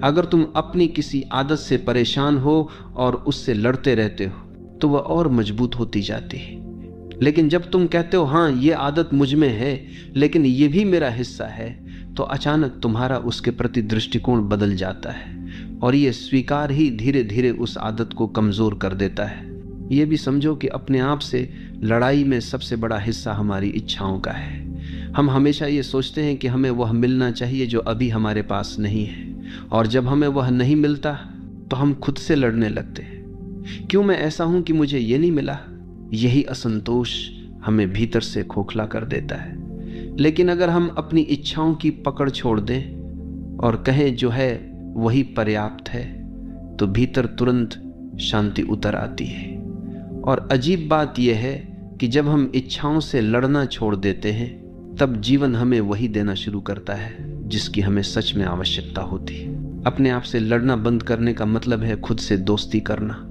अगर तुम अपनी किसी आदत से परेशान हो और उससे लड़ते रहते हो तो वह और मजबूत होती जाती है। लेकिन जब तुम कहते हो हाँ ये आदत मुझ में है लेकिन ये भी मेरा हिस्सा है, तो अचानक तुम्हारा उसके प्रति दृष्टिकोण बदल जाता है और ये स्वीकार ही धीरे धीरे उस आदत को कमजोर कर देता है। ये भी समझो कि अपने आप से लड़ाई में सबसे बड़ा हिस्सा हमारी इच्छाओं का है। हम हमेशा ये सोचते हैं कि हमें वह मिलना चाहिए जो अभी हमारे पास नहीं है, और जब हमें वह नहीं मिलता तो हम खुद से लड़ने लगते हैं। क्यों मैं ऐसा हूं कि मुझे ये नहीं मिला? यही असंतोष हमें भीतर से खोखला कर देता है। लेकिन अगर हम अपनी इच्छाओं की पकड़ छोड़ दें और कहें जो है वही पर्याप्त है, तो भीतर तुरंत शांति उतर आती है। और अजीब बात यह है कि जब हम इच्छाओं से लड़ना छोड़ देते हैं तब जीवन हमें वही देना शुरू करता है जिसकी हमें सच में आवश्यकता होती है। अपने आप से लड़ना बंद करने का मतलब है खुद से दोस्ती करना।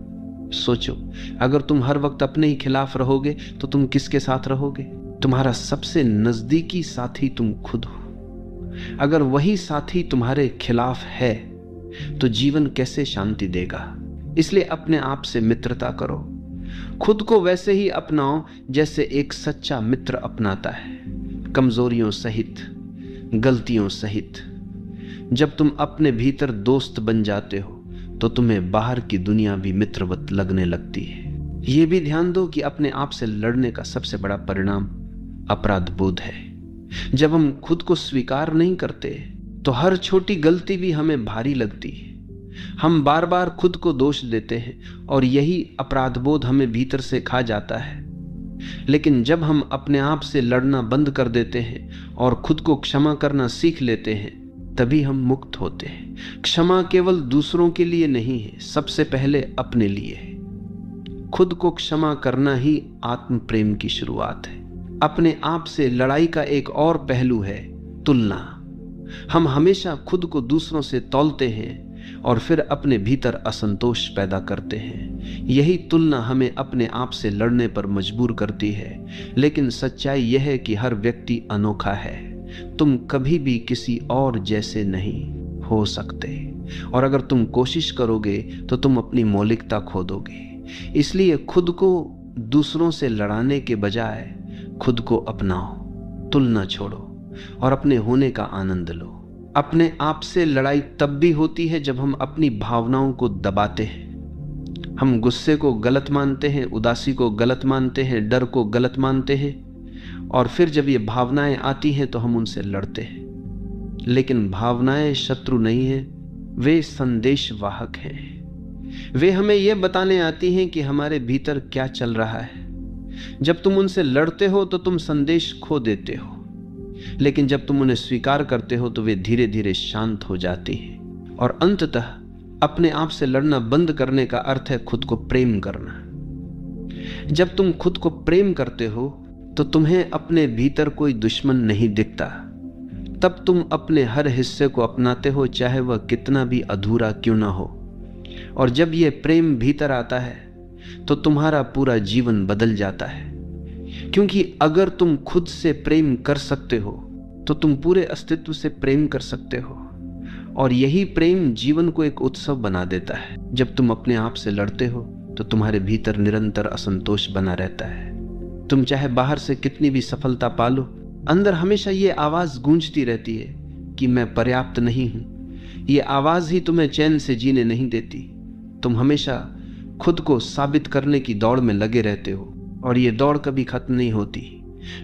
सोचो, अगर तुम हर वक्त अपने ही खिलाफ रहोगे तो तुम किसके साथ रहोगे? तुम्हारा सबसे नजदीकी साथी तुम खुद हो। अगर वही साथी तुम्हारे खिलाफ है तो जीवन कैसे शांति देगा? इसलिए अपने आप से मित्रता करो। खुद को वैसे ही अपनाओ जैसे एक सच्चा मित्र अपनाता है, कमजोरियों सहित, गलतियों सहित। जब तुम अपने भीतर दोस्त बन जाते हो तो तुम्हें बाहर की दुनिया भी मित्रवत लगने लगती है। यह भी ध्यान दो कि अपने आप से लड़ने का सबसे बड़ा परिणाम अपराध बोध है। जब हम खुद को स्वीकार नहीं करते तो हर छोटी गलती भी हमें भारी लगती है। हम बार बार खुद को दोष देते हैं और यही अपराध बोध हमें भीतर से खा जाता है। लेकिन जब हम अपने आप से लड़ना बंद कर देते हैं और खुद को क्षमा करना सीख लेते हैं तभी हम मुक्त होते हैं। क्षमा केवल दूसरों के लिए नहीं है, सबसे पहले अपने लिए है। खुद को क्षमा करना ही आत्म प्रेम की शुरुआत है। अपने आप से लड़ाई का एक और पहलू है तुलना। हम हमेशा खुद को दूसरों से तौलते हैं और फिर अपने भीतर असंतोष पैदा करते हैं। यही तुलना हमें अपने आप से लड़ने पर मजबूर करती है। लेकिन सच्चाई यह है कि हर व्यक्ति अनोखा है। तुम कभी भी किसी और जैसे नहीं हो सकते, और अगर तुम कोशिश करोगे तो तुम अपनी मौलिकता खो दोगे। इसलिए खुद को दूसरों से लड़ाने के बजाय खुद को अपनाओ, तुलना छोड़ो और अपने होने का आनंद लो। अपने आप से लड़ाई तब भी होती है जब हम अपनी भावनाओं को दबाते हैं। हम गुस्से को गलत मानते हैं, उदासी को गलत मानते हैं, डर को गलत मानते हैं, और फिर जब ये भावनाएं आती हैं तो हम उनसे लड़ते हैं। लेकिन भावनाएं शत्रु नहीं हैं, वे संदेशवाहक हैं। वे हमें यह बताने आती हैं कि हमारे भीतर क्या चल रहा है। जब तुम उनसे लड़ते हो तो तुम संदेश खो देते हो, लेकिन जब तुम उन्हें स्वीकार करते हो तो वे धीरे धीरे शांत हो जाती हैं। और अंततः अपने आप से लड़ना बंद करने का अर्थ है खुद को प्रेम करना। जब तुम खुद को प्रेम करते हो तो तुम्हें अपने भीतर कोई दुश्मन नहीं दिखता। तब तुम अपने हर हिस्से को अपनाते हो, चाहे वह कितना भी अधूरा क्यों ना हो। और जब यह प्रेम भीतर आता है तो तुम्हारा पूरा जीवन बदल जाता है। क्योंकि अगर तुम खुद से प्रेम कर सकते हो तो तुम पूरे अस्तित्व से प्रेम कर सकते हो। और यही प्रेम जीवन को एक उत्सव बना देता है। जब तुम अपने आप से लड़ते हो तो तुम्हारे भीतर निरंतर असंतोष बना रहता है। तुम चाहे बाहर से कितनी भी सफलता पालो, अंदर हमेशा ये आवाज गूंजती रहती है कि मैं पर्याप्त नहीं हूं। ये आवाज ही तुम्हें चैन से जीने नहीं देती। तुम हमेशा खुद को साबित करने की दौड़ में लगे रहते हो और ये दौड़ कभी खत्म नहीं होती।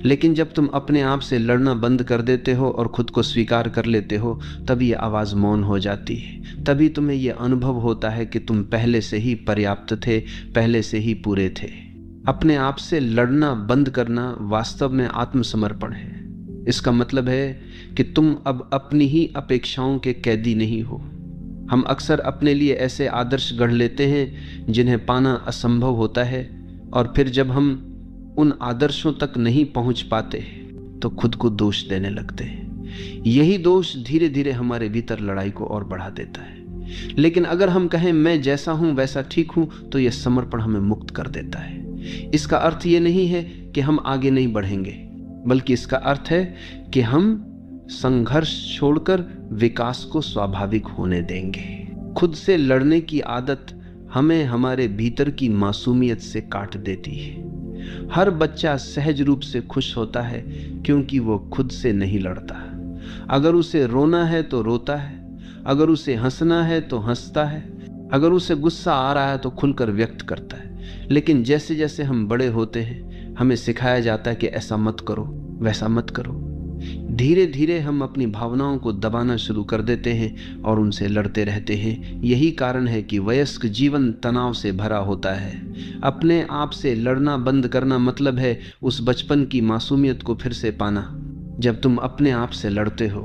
लेकिन जब तुम अपने आप से लड़ना बंद कर देते हो और खुद को स्वीकार कर लेते हो, तभी ये आवाज मौन हो जाती है। तभी तुम्हें यह अनुभव होता है कि तुम पहले से ही पर्याप्त थे, पहले से ही पूरे थे। अपने आप से लड़ना बंद करना वास्तव में आत्मसमर्पण है। इसका मतलब है कि तुम अब अपनी ही अपेक्षाओं के कैदी नहीं हो। हम अक्सर अपने लिए ऐसे आदर्श गढ़ लेते हैं जिन्हें पाना असंभव होता है, और फिर जब हम उन आदर्शों तक नहीं पहुंच पाते तो खुद को दोष देने लगते हैं। यही दोष धीरे धीरे हमारे भीतर लड़ाई को और बढ़ा देता है। लेकिन अगर हम कहें मैं जैसा हूं वैसा ठीक हूं, तो यह समर्पण हमें मुक्त कर देता है। इसका अर्थ यह नहीं है कि हम आगे नहीं बढ़ेंगे, बल्कि इसका अर्थ है कि हम संघर्ष छोड़कर विकास को स्वाभाविक होने देंगे। खुद से लड़ने की आदत हमें हमारे भीतर की मासूमियत से काट देती है। हर बच्चा सहज रूप से खुश होता है क्योंकि वो खुद से नहीं लड़ता। अगर उसे रोना है तो रोता है, अगर उसे हंसना है तो हंसता है, अगर उसे गुस्सा आ रहा है तो खुलकर व्यक्त करता है। लेकिन जैसे जैसे हम बड़े होते हैं हमें सिखाया जाता है कि ऐसा मत करो, वैसा मत करो। धीरे धीरे हम अपनी भावनाओं को दबाना शुरू कर देते हैं और उनसे लड़ते रहते हैं। यही कारण है कि वयस्क जीवन तनाव से भरा होता है। अपने आप से लड़ना बंद करना मतलब है उस बचपन की मासूमियत को फिर से पाना। जब तुम अपने आप से लड़ते हो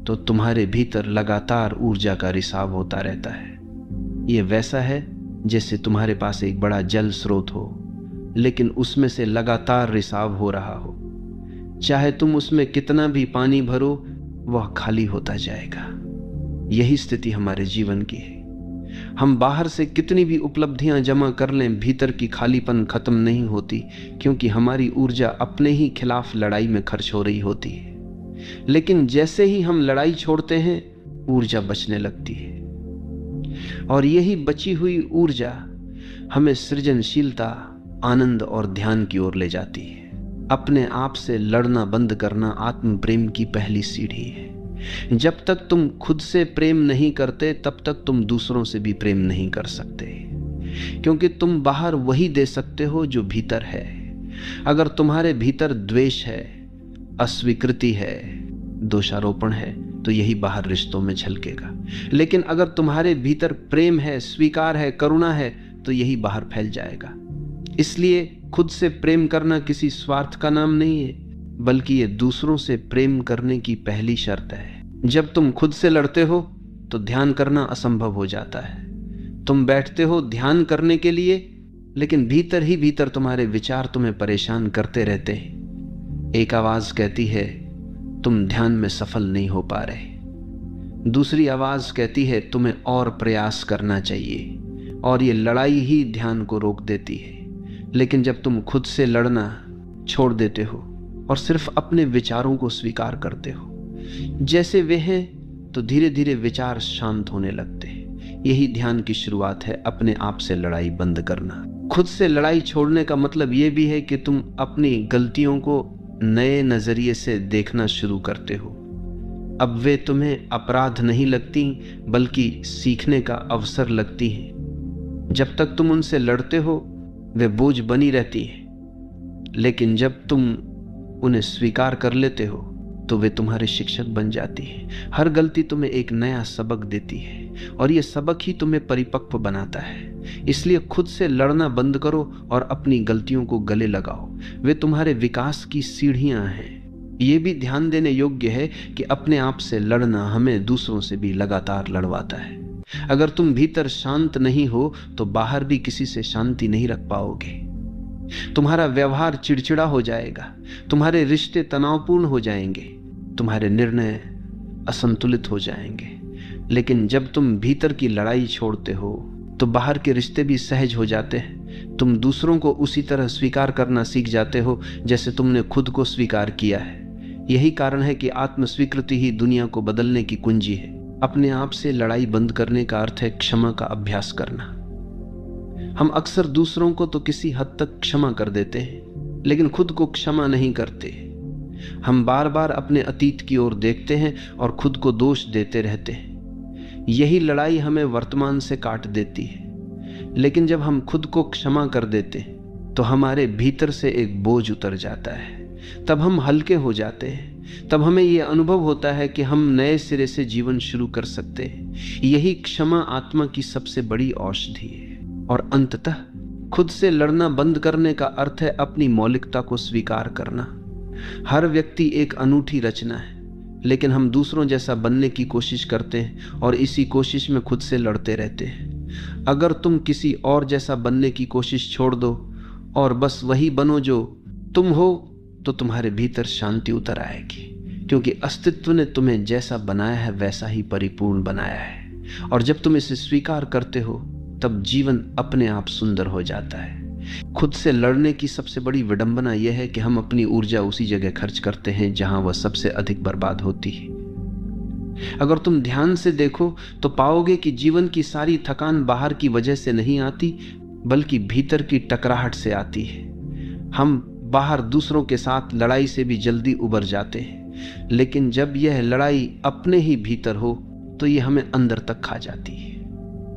तो तुम्हारे भीतर लगातार ऊर्जा का रिसाव होता रहता है। ये वैसा है जैसे तुम्हारे पास एक बड़ा जल स्रोत हो, लेकिन उसमें से लगातार रिसाव हो रहा हो। चाहे तुम उसमें कितना भी पानी भरो, वह खाली होता जाएगा। यही स्थिति हमारे जीवन की है। हम बाहर से कितनी भी उपलब्धियां जमा कर लें, भीतर की खालीपन खत्म नहीं होती, क्योंकि हमारी ऊर्जा अपने ही खिलाफ लड़ाई में खर्च हो रही होती है। लेकिन जैसे ही हम लड़ाई छोड़ते हैं, ऊर्जा बचने लगती है, और यही बची हुई ऊर्जा हमें सृजनशीलता, आनंद और ध्यान की ओर ले जाती है। अपने आप से लड़ना बंद करना आत्म प्रेम की पहली सीढ़ी है। जब तक तुम खुद से प्रेम नहीं करते, तब तक तुम दूसरों से भी प्रेम नहीं कर सकते, क्योंकि तुम बाहर वही दे सकते हो जो भीतर है। अगर तुम्हारे भीतर द्वेष है, अस्वीकृति है, दोषारोपण है, तो यही बाहर रिश्तों में झलकेगा। लेकिन अगर तुम्हारे भीतर प्रेम है, स्वीकार है, करुणा है, तो यही बाहर फैल जाएगा। इसलिए खुद से प्रेम करना किसी स्वार्थ का नाम नहीं है, बल्कि ये दूसरों से प्रेम करने की पहली शर्त है। जब तुम खुद से लड़ते हो तो ध्यान करना असंभव हो जाता है। तुम बैठते हो ध्यान करने के लिए, लेकिन भीतर ही भीतर तुम्हारे विचार तुम्हें परेशान करते रहते हैं। एक आवाज कहती है तुम ध्यान में सफल नहीं हो पा रहे, दूसरी आवाज कहती है तुम्हें और प्रयास करना चाहिए, और ये लड़ाई ही ध्यान को रोक देती है। लेकिन जब तुम खुद से लड़ना छोड़ देते हो और सिर्फ अपने विचारों को स्वीकार करते हो जैसे वे हैं, तो धीरे धीरे विचार शांत होने लगते हैं। यही ध्यान की शुरुआत है, अपने आप से लड़ाई बंद करना। खुद से लड़ाई छोड़ने का मतलब यह भी है कि तुम अपनी गलतियों को नए नजरिए से देखना शुरू करते हो। अब वे तुम्हें अपराध नहीं लगती, बल्कि सीखने का अवसर लगती हैं। जब तक तुम उनसे लड़ते हो वे बोझ बनी रहती हैं, लेकिन जब तुम उन्हें स्वीकार कर लेते हो तो वे तुम्हारे शिक्षक बन जाती हैं। हर गलती तुम्हें एक नया सबक देती है, और यह सबक ही तुम्हें परिपक्व बनाता है। इसलिए खुद से लड़ना बंद करो और अपनी गलतियों को गले लगाओ। वे तुम्हारे विकास की सीढ़ियां हैं। ये भी ध्यान देने योग्य है कि अपने आप से लड़ना हमें दूसरों से भी लगातार लड़वाता है। अगर तुम भीतर शांत नहीं हो तो बाहर भी किसी से शांति नहीं रख पाओगे। तुम्हारा व्यवहार चिड़चिड़ा हो जाएगा, तुम्हारे रिश्ते तनावपूर्ण हो जाएंगे, तुम्हारे निर्णय असंतुलित हो जाएंगे। लेकिन जब तुम भीतर की लड़ाई छोड़ते हो तो बाहर के रिश्ते भी सहज हो जाते हैं। तुम दूसरों को उसी तरह स्वीकार करना सीख जाते हो जैसे तुमने खुद को स्वीकार किया है। यही कारण है कि आत्मस्वीकृति ही दुनिया को बदलने की कुंजी है। अपने आप से लड़ाई बंद करने का अर्थ है क्षमा का अभ्यास करना। हम अक्सर दूसरों को तो किसी हद तक क्षमा कर देते हैं, लेकिन खुद को क्षमा नहीं करते। हम बार बार अपने अतीत की ओर देखते हैं और खुद को दोष देते रहते हैं। यही लड़ाई हमें वर्तमान से काट देती है। लेकिन जब हम खुद को क्षमा कर देते हैं तो हमारे भीतर से एक बोझ उतर जाता है। तब हम हल्के हो जाते हैं। तब हमें यह अनुभव होता है कि हम नए सिरे से जीवन शुरू कर सकते हैं। यही क्षमा आत्मा की सबसे बड़ी औषधि है। और अंततः खुद से लड़ना बंद करने का अर्थ है अपनी मौलिकता को स्वीकार करना। हर व्यक्ति एक अनूठी रचना है, लेकिन हम दूसरों जैसा बनने की कोशिश करते हैं और इसी कोशिश में खुद से लड़ते रहते हैं। अगर तुम किसी और जैसा बनने की कोशिश छोड़ दो और बस वही बनो जो तुम हो, तो तुम्हारे भीतर शांति उतर आएगी, क्योंकि अस्तित्व ने तुम्हें जैसा बनाया है वैसा ही परिपूर्ण बनाया है। और जब तुम इसे स्वीकार करते हो तब जीवन अपने आप सुंदर हो जाता है। खुद से लड़ने की सबसे बड़ी विडंबना यह है कि हम अपनी ऊर्जा उसी जगह खर्च करते हैं जहां वह सबसे अधिक बर्बाद होती है। अगर तुम ध्यान से देखो तो पाओगे कि जीवन की सारी थकान बाहर की वजह से नहीं आती, बल्कि भीतर की टकराहट से आती है। हम बाहर दूसरों के साथ लड़ाई से भी जल्दी उबर जाते हैं, लेकिन जब यह लड़ाई अपने ही भीतर हो तो यह हमें अंदर तक खा जाती है।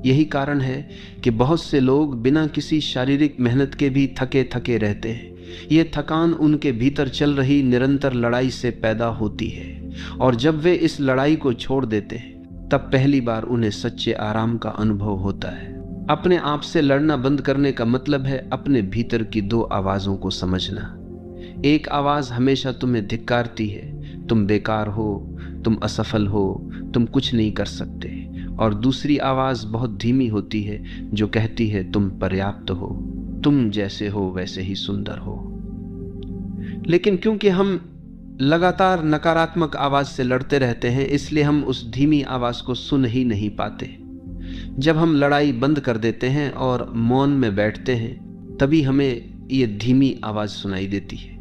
यही कारण है कि बहुत से लोग बिना किसी शारीरिक मेहनत के भी थके थके रहते हैं। यह थकान उनके भीतर चल रही निरंतर लड़ाई से पैदा होती है, और जब वे इस लड़ाई को छोड़ देते हैं तब पहली बार उन्हें सच्चे आराम का अनुभव होता है। अपने आप से लड़ना बंद करने का मतलब है अपने भीतर की दो आवाजों को समझना। एक आवाज हमेशा तुम्हें धिक्कारती है, तुम बेकार हो, तुम असफल हो, तुम कुछ नहीं कर सकते। और दूसरी आवाज बहुत धीमी होती है जो कहती है तुम पर्याप्त हो, तुम जैसे हो वैसे ही सुंदर हो। लेकिन क्योंकि हम लगातार नकारात्मक आवाज से लड़ते रहते हैं, इसलिए हम उस धीमी आवाज को सुन ही नहीं पाते। जब हम लड़ाई बंद कर देते हैं और मौन में बैठते हैं, तभी हमें ये धीमी आवाज सुनाई देती है।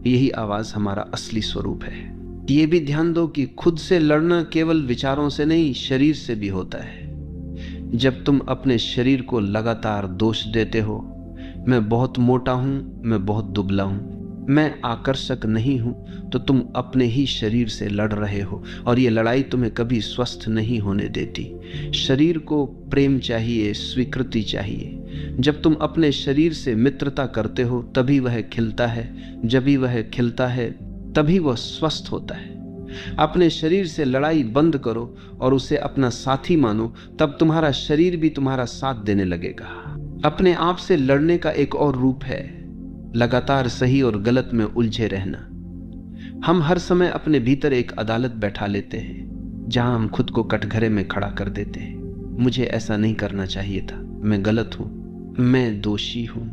यही आवाज हमारा असली स्वरूप है। ये भी ध्यान दो कि खुद से लड़ना केवल विचारों से नहीं, शरीर से भी होता है। जब तुम अपने शरीर को लगातार दोष देते हो, मैं बहुत मोटा हूं, मैं बहुत दुबला हूं, मैं आकर्षक नहीं हूं, तो तुम अपने ही शरीर से लड़ रहे हो, और ये लड़ाई तुम्हें कभी स्वस्थ नहीं होने देती। शरीर को प्रेम चाहिए, स्वीकृति चाहिए। जब तुम अपने शरीर से मित्रता करते हो तभी वह खिलता है, जब भी वह खिलता है तभी वह स्वस्थ होता है। अपने शरीर से लड़ाई बंद करो और उसे अपना साथी मानो, तब तुम्हारा शरीर भी तुम्हारा साथ देने लगेगा। अपने आप से लड़ने का एक और रूप है लगातार सही और गलत में उलझे रहना। हम हर समय अपने भीतर एक अदालत बैठा लेते हैं। जहां हम खुद को कटघरे में खड़ा कर देते हैं। मुझे ऐसा नहीं करना चाहिए था, मैं गलत हूं, मैं दोषी हूं।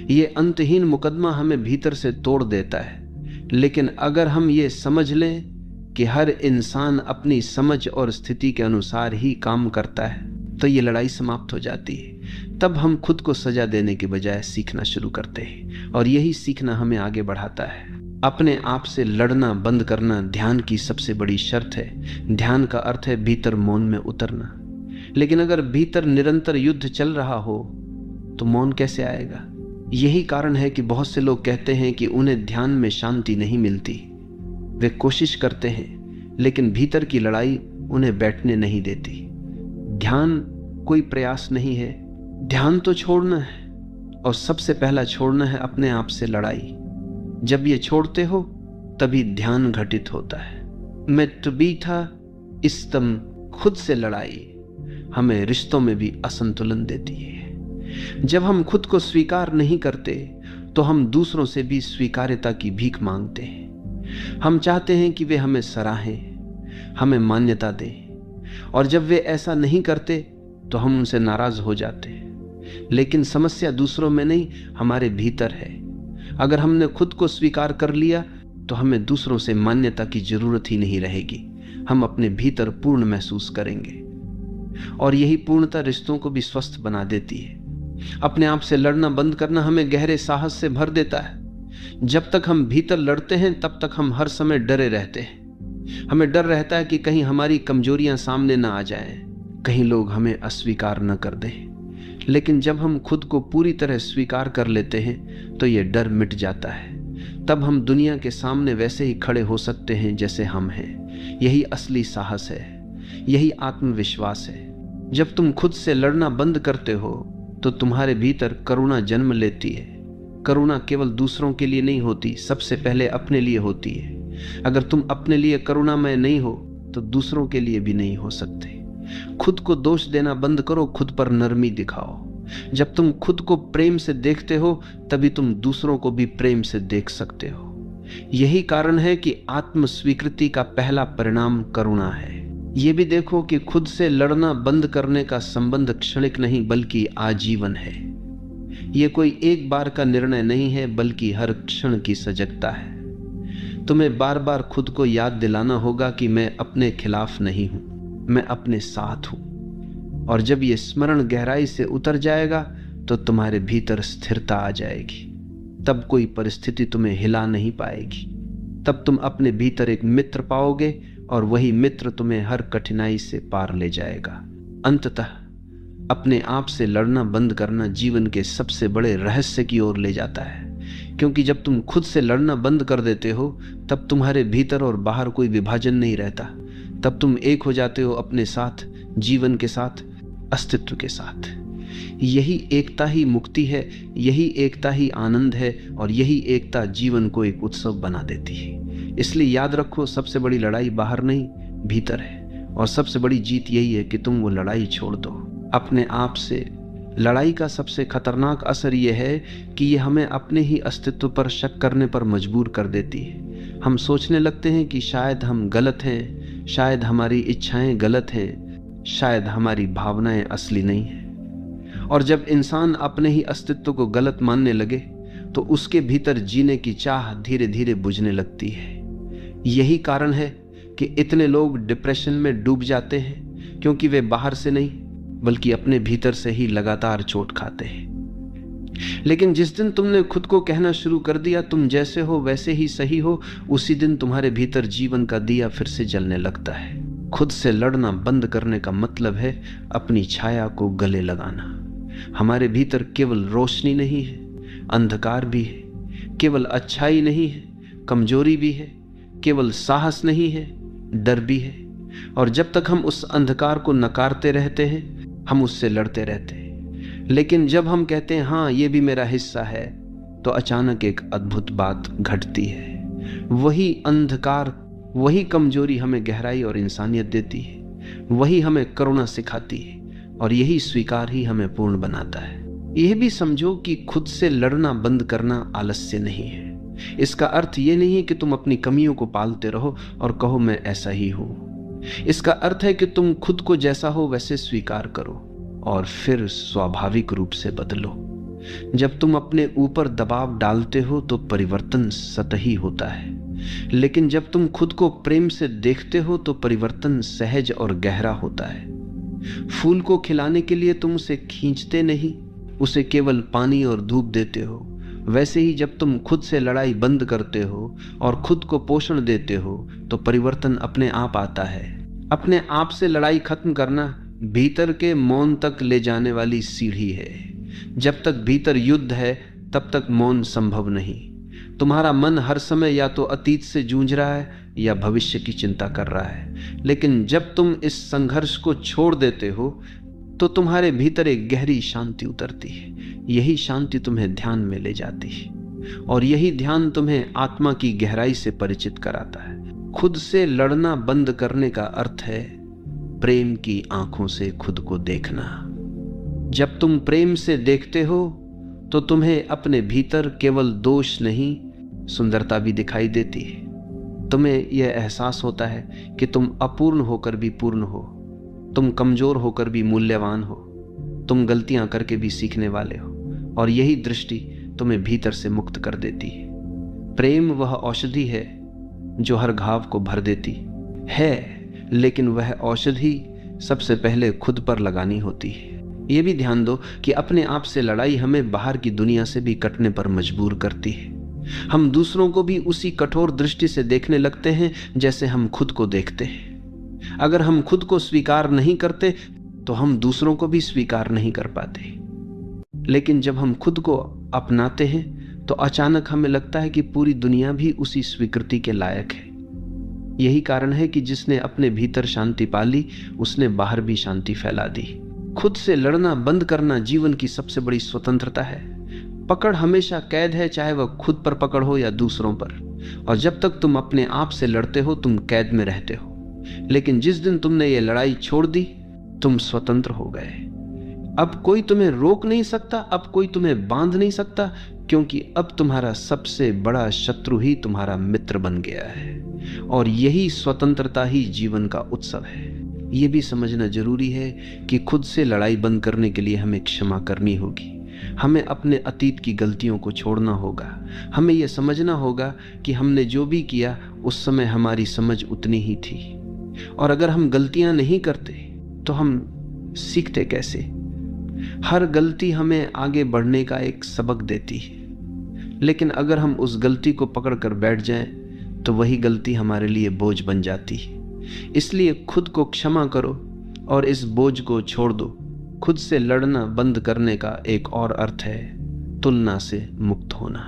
ये अंतहीन मुकदमा हमें भीतर से तोड़ देता है। लेकिन अगर हम ये समझ लें कि हर इंसान अपनी समझ और स्थिति के अनुसार ही काम करता है, तो ये लड़ाई समाप्त हो जाती है। तब हम खुद को सजा देने के बजाय सीखना शुरू करते हैं, और यही सीखना हमें आगे बढ़ाता है। अपने आप से लड़ना बंद करना ध्यान की सबसे बड़ी शर्त है। ध्यान का अर्थ है भीतर मौन में उतरना। लेकिन अगर भीतर निरंतर युद्ध चल रहा हो तो मौन कैसे आएगा? यही कारण है कि बहुत से लोग कहते हैं कि उन्हें ध्यान में शांति नहीं मिलती। वे कोशिश करते हैं, लेकिन भीतर की लड़ाई उन्हें बैठने नहीं देती। ध्यान कोई प्रयास नहीं है, ध्यान तो छोड़ना है, और सबसे पहला छोड़ना है अपने आप से लड़ाई। जब ये छोड़ते हो तभी ध्यान घटित होता है। मैं तुबीथा इस्तम, खुद से लड़ाई हमें रिश्तों में भी असंतुलन देती है। जब हम खुद को स्वीकार नहीं करते तो हम दूसरों से भी स्वीकार्यता की भीख मांगते हैं। हम चाहते हैं कि वे हमें सराहें, हमें मान्यता दें, और जब वे ऐसा नहीं करते तो हम उनसे नाराज हो जाते हैं। लेकिन समस्या दूसरों में नहीं, हमारे भीतर है। अगर हमने खुद को स्वीकार कर लिया तो हमें दूसरों से मान्यता की जरूरत ही नहीं रहेगी। हम अपने भीतर पूर्ण महसूस करेंगे, और यही पूर्णता रिश्तों को भी स्वस्थ बना देती है। अपने आप से लड़ना बंद करना हमें गहरे साहस से भर देता है। जब तक हम भीतर लड़ते हैं तब तक हम हर समय डरे रहते हैं। हमें डर रहता है कि कहीं हमारी कमजोरियां सामने ना आ जाएं, कहीं लोग हमें अस्वीकार न कर दें। लेकिन जब हम खुद को पूरी तरह स्वीकार कर लेते हैं तो ये डर मिट जाता है। तब हम दुनिया के सामने वैसे ही खड़े हो सकते हैं जैसे हम हैं। यही असली साहस है, यही आत्मविश्वास है। जब तुम खुद से लड़ना बंद करते हो तो तुम्हारे भीतर करुणा जन्म लेती है। करुणा केवल दूसरों के लिए नहीं होती, सबसे पहले अपने लिए होती है। अगर तुम अपने लिए करुणामय नहीं हो तो दूसरों के लिए भी नहीं हो सकते। खुद को दोष देना बंद करो, खुद पर नरमी दिखाओ। जब तुम खुद को प्रेम से देखते हो तभी तुम दूसरों को भी प्रेम से देख सकते हो। यही कारण है कि आत्म स्वीकृति का पहला परिणाम करुणा है। ये भी देखो कि खुद से लड़ना बंद करने का संबंध क्षणिक नहीं बल्कि आजीवन है। ये कोई एक बार का निर्णय नहीं है बल्कि हर क्षण की सजगता है। तुम्हें बार बार खुद को याद दिलाना होगा कि मैं अपने खिलाफ नहीं हूं, मैं अपने साथ हूं। और जब ये स्मरण गहराई से उतर जाएगा तो तुम्हारे भीतर स्थिरता आ जाएगी। तब कोई परिस्थिति तुम्हें हिला नहीं पाएगी। तब तुम अपने भीतर एक मित्र पाओगे और वही मित्र तुम्हें हर कठिनाई से पार ले जाएगा। अंततः अपने आप से लड़ना बंद करना जीवन के सबसे बड़े रहस्य की ओर ले जाता है। क्योंकि जब तुम खुद से लड़ना बंद कर देते हो तब तुम्हारे भीतर और बाहर कोई विभाजन नहीं रहता। तब तुम एक हो जाते हो अपने साथ, जीवन के साथ, अस्तित्व के साथ। यही एकता ही मुक्ति है, यही एकता ही आनंद है, और यही एकता जीवन को एक उत्सव बना देती है। इसलिए याद रखो, सबसे बड़ी लड़ाई बाहर नहीं भीतर है, और सबसे बड़ी जीत यही है कि तुम वो लड़ाई छोड़ दो अपने आप से। लड़ाई का सबसे खतरनाक असर यह है कि ये हमें अपने ही अस्तित्व पर शक करने पर मजबूर कर देती है। हम सोचने लगते हैं कि शायद हम गलत हैं, शायद हमारी इच्छाएं गलत हैं, शायद हमारी भावनाएं असली नहीं हैं। और जब इंसान अपने ही अस्तित्व को गलत मानने लगे तो उसके भीतर जीने की चाह धीरे धीरे बुझने लगती है। यही कारण है कि इतने लोग डिप्रेशन में डूब जाते हैं, क्योंकि वे बाहर से नहीं बल्कि अपने भीतर से ही लगातार चोट खाते हैं। लेकिन जिस दिन तुमने खुद को कहना शुरू कर दिया तुम जैसे हो वैसे ही सही हो, उसी दिन तुम्हारे भीतर जीवन का दिया फिर से जलने लगता है। खुद से लड़ना बंद करने का मतलब है अपनी छाया को गले लगाना। हमारे भीतर केवल रोशनी नहीं है, अंधकार भी है। केवल अच्छाई नहीं है, कमजोरी भी है। केवल साहस नहीं है, डर भी है। और जब तक हम उस अंधकार को नकारते रहते हैं हम उससे लड़ते रहते हैं। लेकिन जब हम कहते हैं हाँ ये भी मेरा हिस्सा है, तो अचानक एक अद्भुत बात घटती है। वही अंधकार, वही कमजोरी हमें गहराई और इंसानियत देती है। वही हमें करुणा सिखाती है, और यही स्वीकार ही हमें पूर्ण बनाता है। यह भी समझो कि खुद से लड़ना बंद करना आलस्य नहीं है। इसका अर्थ ये नहीं है कि तुम अपनी कमियों को पालते रहो और कहो मैं ऐसा ही हूं। इसका अर्थ है कि तुम खुद को जैसा हो वैसे स्वीकार करो और फिर स्वाभाविक रूप से बदलो। जब तुम अपने ऊपर दबाव डालते हो तो परिवर्तन सतही होता है, लेकिन जब तुम खुद को प्रेम से देखते हो तो परिवर्तन सहज और गहरा होता है। फूल को खिलाने के लिए तुम उसे खींचते नहीं, उसे केवल पानी और धूप देते हो। वैसे ही जब तुम खुद से लड़ाई बंद करते हो और खुद को पोषण देते हो तो परिवर्तन अपने आप आता है। अपने आप से लड़ाई खत्म करना भीतर के मौन तक ले जाने वाली सीढ़ी है। जब तक भीतर युद्ध है तब तक मौन संभव नहीं। तुम्हारा मन हर समय या तो अतीत से जूझ रहा है या भविष्य की चिंता कर रहा है, लेकिन जब तुम इस संघर्ष को छोड़ देते हो तो तुम्हारे भीतर एक गहरी शांति उतरती है। यही शांति तुम्हें ध्यान में ले जाती है और यही ध्यान तुम्हें आत्मा की गहराई से परिचित कराता है। खुद से लड़ना बंद करने का अर्थ है प्रेम की आंखों से खुद को देखना। जब तुम प्रेम से देखते हो तो तुम्हें अपने भीतर केवल दोष नहीं, सुंदरता भी दिखाई देती है। तुम्हें यह एहसास होता है कि तुम अपूर्ण होकर भी पूर्ण हो, तुम कमजोर होकर भी मूल्यवान हो, तुम गलतियां करके भी सीखने वाले हो, और यही दृष्टि तुम्हें भीतर से मुक्त कर देती है। प्रेम वह औषधि है जो हर घाव को भर देती है, लेकिन वह औषधि सबसे पहले खुद पर लगानी होती है। यह भी ध्यान दो कि अपने आप से लड़ाई हमें बाहर की दुनिया से भी कटने पर मजबूर करती है। हम दूसरों को भी उसी कठोर दृष्टि से देखने लगते हैं जैसे हम खुद को देखते हैं। अगर हम खुद को स्वीकार नहीं करते तो हम दूसरों को भी स्वीकार नहीं कर पाते, लेकिन जब हम खुद को अपनाते हैं तो अचानक हमें लगता है कि पूरी दुनिया भी उसी स्वीकृति के लायक है। यही कारण है कि जिसने अपने भीतर शांति पाली उसने बाहर भी शांति फैला दी। खुद से लड़ना बंद करना जीवन की सबसे बड़ी स्वतंत्रता है। पकड़ हमेशा कैद है, चाहे वह खुद पर पकड़ हो या दूसरों पर, और जब तक तुम अपने आप से लड़ते हो तुम कैद में रहते हो। लेकिन जिस दिन तुमने ये लड़ाई छोड़ दी तुम स्वतंत्र हो गए। अब कोई तुम्हें रोक नहीं सकता, अब कोई तुम्हें बांध नहीं सकता, क्योंकि अब तुम्हारा सबसे बड़ा शत्रु ही तुम्हारा मित्र बन गया है। और यही स्वतंत्रता ही जीवन का उत्सव है। ये भी समझना जरूरी है कि खुद से लड़ाई बंद करने के लिए हमें क्षमा करनी होगी। हमें अपने अतीत की गलतियों को छोड़ना होगा। हमें यह समझना होगा कि हमने जो भी किया उस समय हमारी समझ उतनी ही थी, और अगर हम गलतियां नहीं करते तो हम सीखते कैसे। हर गलती हमें आगे बढ़ने का एक सबक देती है, लेकिन अगर हम उस गलती को पकड़कर बैठ जाएं तो वही गलती हमारे लिए बोझ बन जाती है। इसलिए खुद को क्षमा करो और इस बोझ को छोड़ दो। खुद से लड़ना बंद करने का एक और अर्थ है तुलना से मुक्त होना।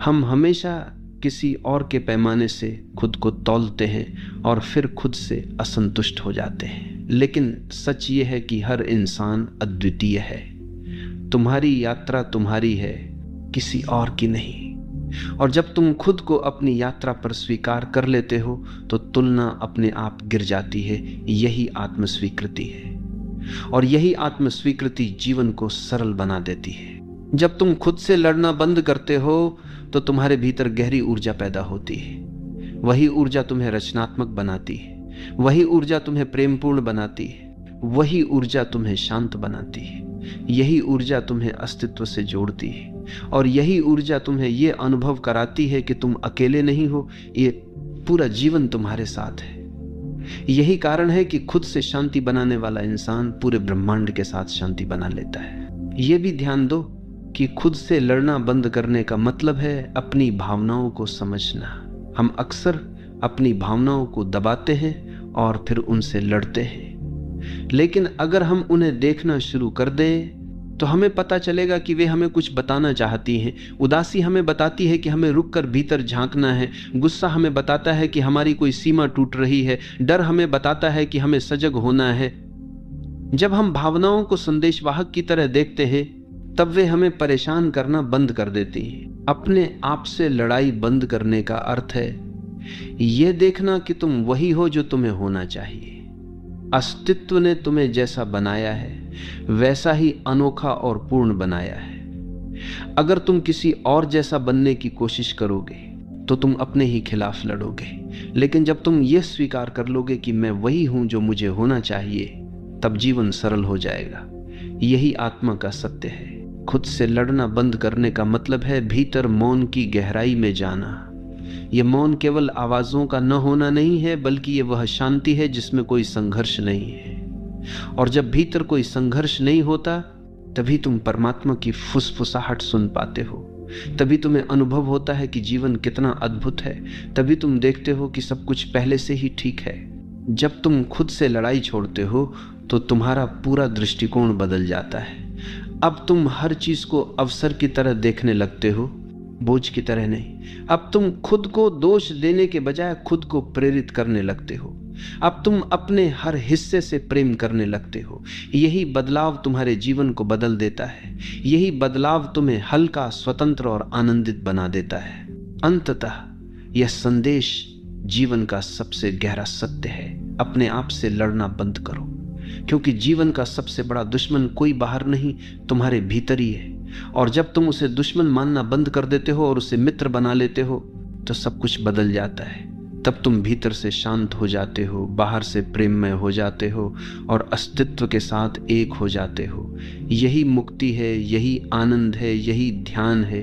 हम हमेशा किसी और के पैमाने से खुद को तौलते हैं और फिर खुद से असंतुष्ट हो जाते हैं, लेकिन सच ये है कि हर इंसान अद्वितीय है। तुम्हारी यात्रा तुम्हारी है, किसी और की नहीं। और जब तुम खुद को अपनी यात्रा पर स्वीकार कर लेते हो तो तुलना अपने आप गिर जाती है। यही आत्मस्वीकृति है, और यही आत्मस्वीकृति जीवन को सरल बना देती है। जब तुम खुद से लड़ना बंद करते हो तो तुम्हारे भीतर गहरी ऊर्जा पैदा होती है। वही ऊर्जा तुम्हें रचनात्मक बनाती है, वही ऊर्जा तुम्हें प्रेमपूर्ण बनाती है, वही ऊर्जा तुम्हें शांत बनाती है। यही ऊर्जा तुम्हें अस्तित्व से जोड़ती है, और यही ऊर्जा तुम्हें यह अनुभव कराती है कि तुम अकेले नहीं हो, ये पूरा जीवन तुम्हारे साथ है। यही कारण है कि खुद से शांति बनाने वाला इंसान पूरे ब्रह्मांड के साथ शांति बना लेता है। यह भी ध्यान दो कि खुद से लड़ना बंद करने का मतलब है अपनी भावनाओं को समझना। हम अक्सर अपनी भावनाओं को दबाते हैं और फिर उनसे लड़ते हैं, लेकिन अगर हम उन्हें देखना शुरू कर दें तो हमें पता चलेगा कि वे हमें कुछ बताना चाहती हैं। उदासी हमें बताती है कि हमें रुककर भीतर झांकना है। गुस्सा हमें बताता है कि हमारी कोई सीमा टूट रही है। डर हमें बताता है कि हमें सजग होना है। जब हम भावनाओं को संदेशवाहक की तरह देखते हैं तब वे हमें परेशान करना बंद कर देती हैं। अपने आप से लड़ाई बंद करने का अर्थ है यह देखना कि तुम वही हो जो तुम्हें होना चाहिए। अस्तित्व ने तुम्हें जैसा बनाया है वैसा ही अनोखा और पूर्ण बनाया है। अगर तुम किसी और जैसा बनने की कोशिश करोगे तो तुम अपने ही खिलाफ लड़ोगे। लेकिन जब तुम यह स्वीकार कर लोगे कि मैं वही हूं जो मुझे होना चाहिए, तब जीवन सरल हो जाएगा। यही आत्मा का सत्य है। खुद से लड़ना बंद करने का मतलब है भीतर मौन की गहराई में जाना। यह मौन केवल आवाजों का न होना नहीं है, बल्कि यह वह शांति है जिसमें कोई संघर्ष नहीं है। और जब भीतर कोई संघर्ष नहीं होता, तभी तुम परमात्मा की फुसफुसाहट सुन पाते हो। तभी तुम्हें अनुभव होता है कि जीवन कितना अद्भुत है। तभी तुम देखते हो कि सब कुछ पहले से ही ठीक है। जब तुम खुद से लड़ाई छोड़ते हो तो तुम्हारा पूरा दृष्टिकोण बदल जाता है। अब तुम हर चीज को अवसर की तरह देखने लगते हो, बोझ की तरह नहीं। अब तुम खुद को दोष देने के बजाय खुद को प्रेरित करने लगते हो। अब तुम अपने हर हिस्से से प्रेम करने लगते हो। यही बदलाव तुम्हारे जीवन को बदल देता है। यही बदलाव तुम्हें हल्का, स्वतंत्र और आनंदित बना देता है। अंततः यह संदेश जीवन का सबसे गहरा सत्य है। अपने आप से लड़ना बंद करो, क्योंकि जीवन का सबसे बड़ा दुश्मन कोई बाहर नहीं, तुम्हारे भीतर ही है। और जब तुम उसे दुश्मन मानना बंद कर देते हो और उसे मित्र बना लेते हो, तो सब कुछ बदल जाता है। तब तुम भीतर से शांत हो जाते हो, बाहर से प्रेममय हो जाते हो और अस्तित्व के साथ एक हो जाते हो। यही मुक्ति है, यही आनंद है, यही ध्यान है,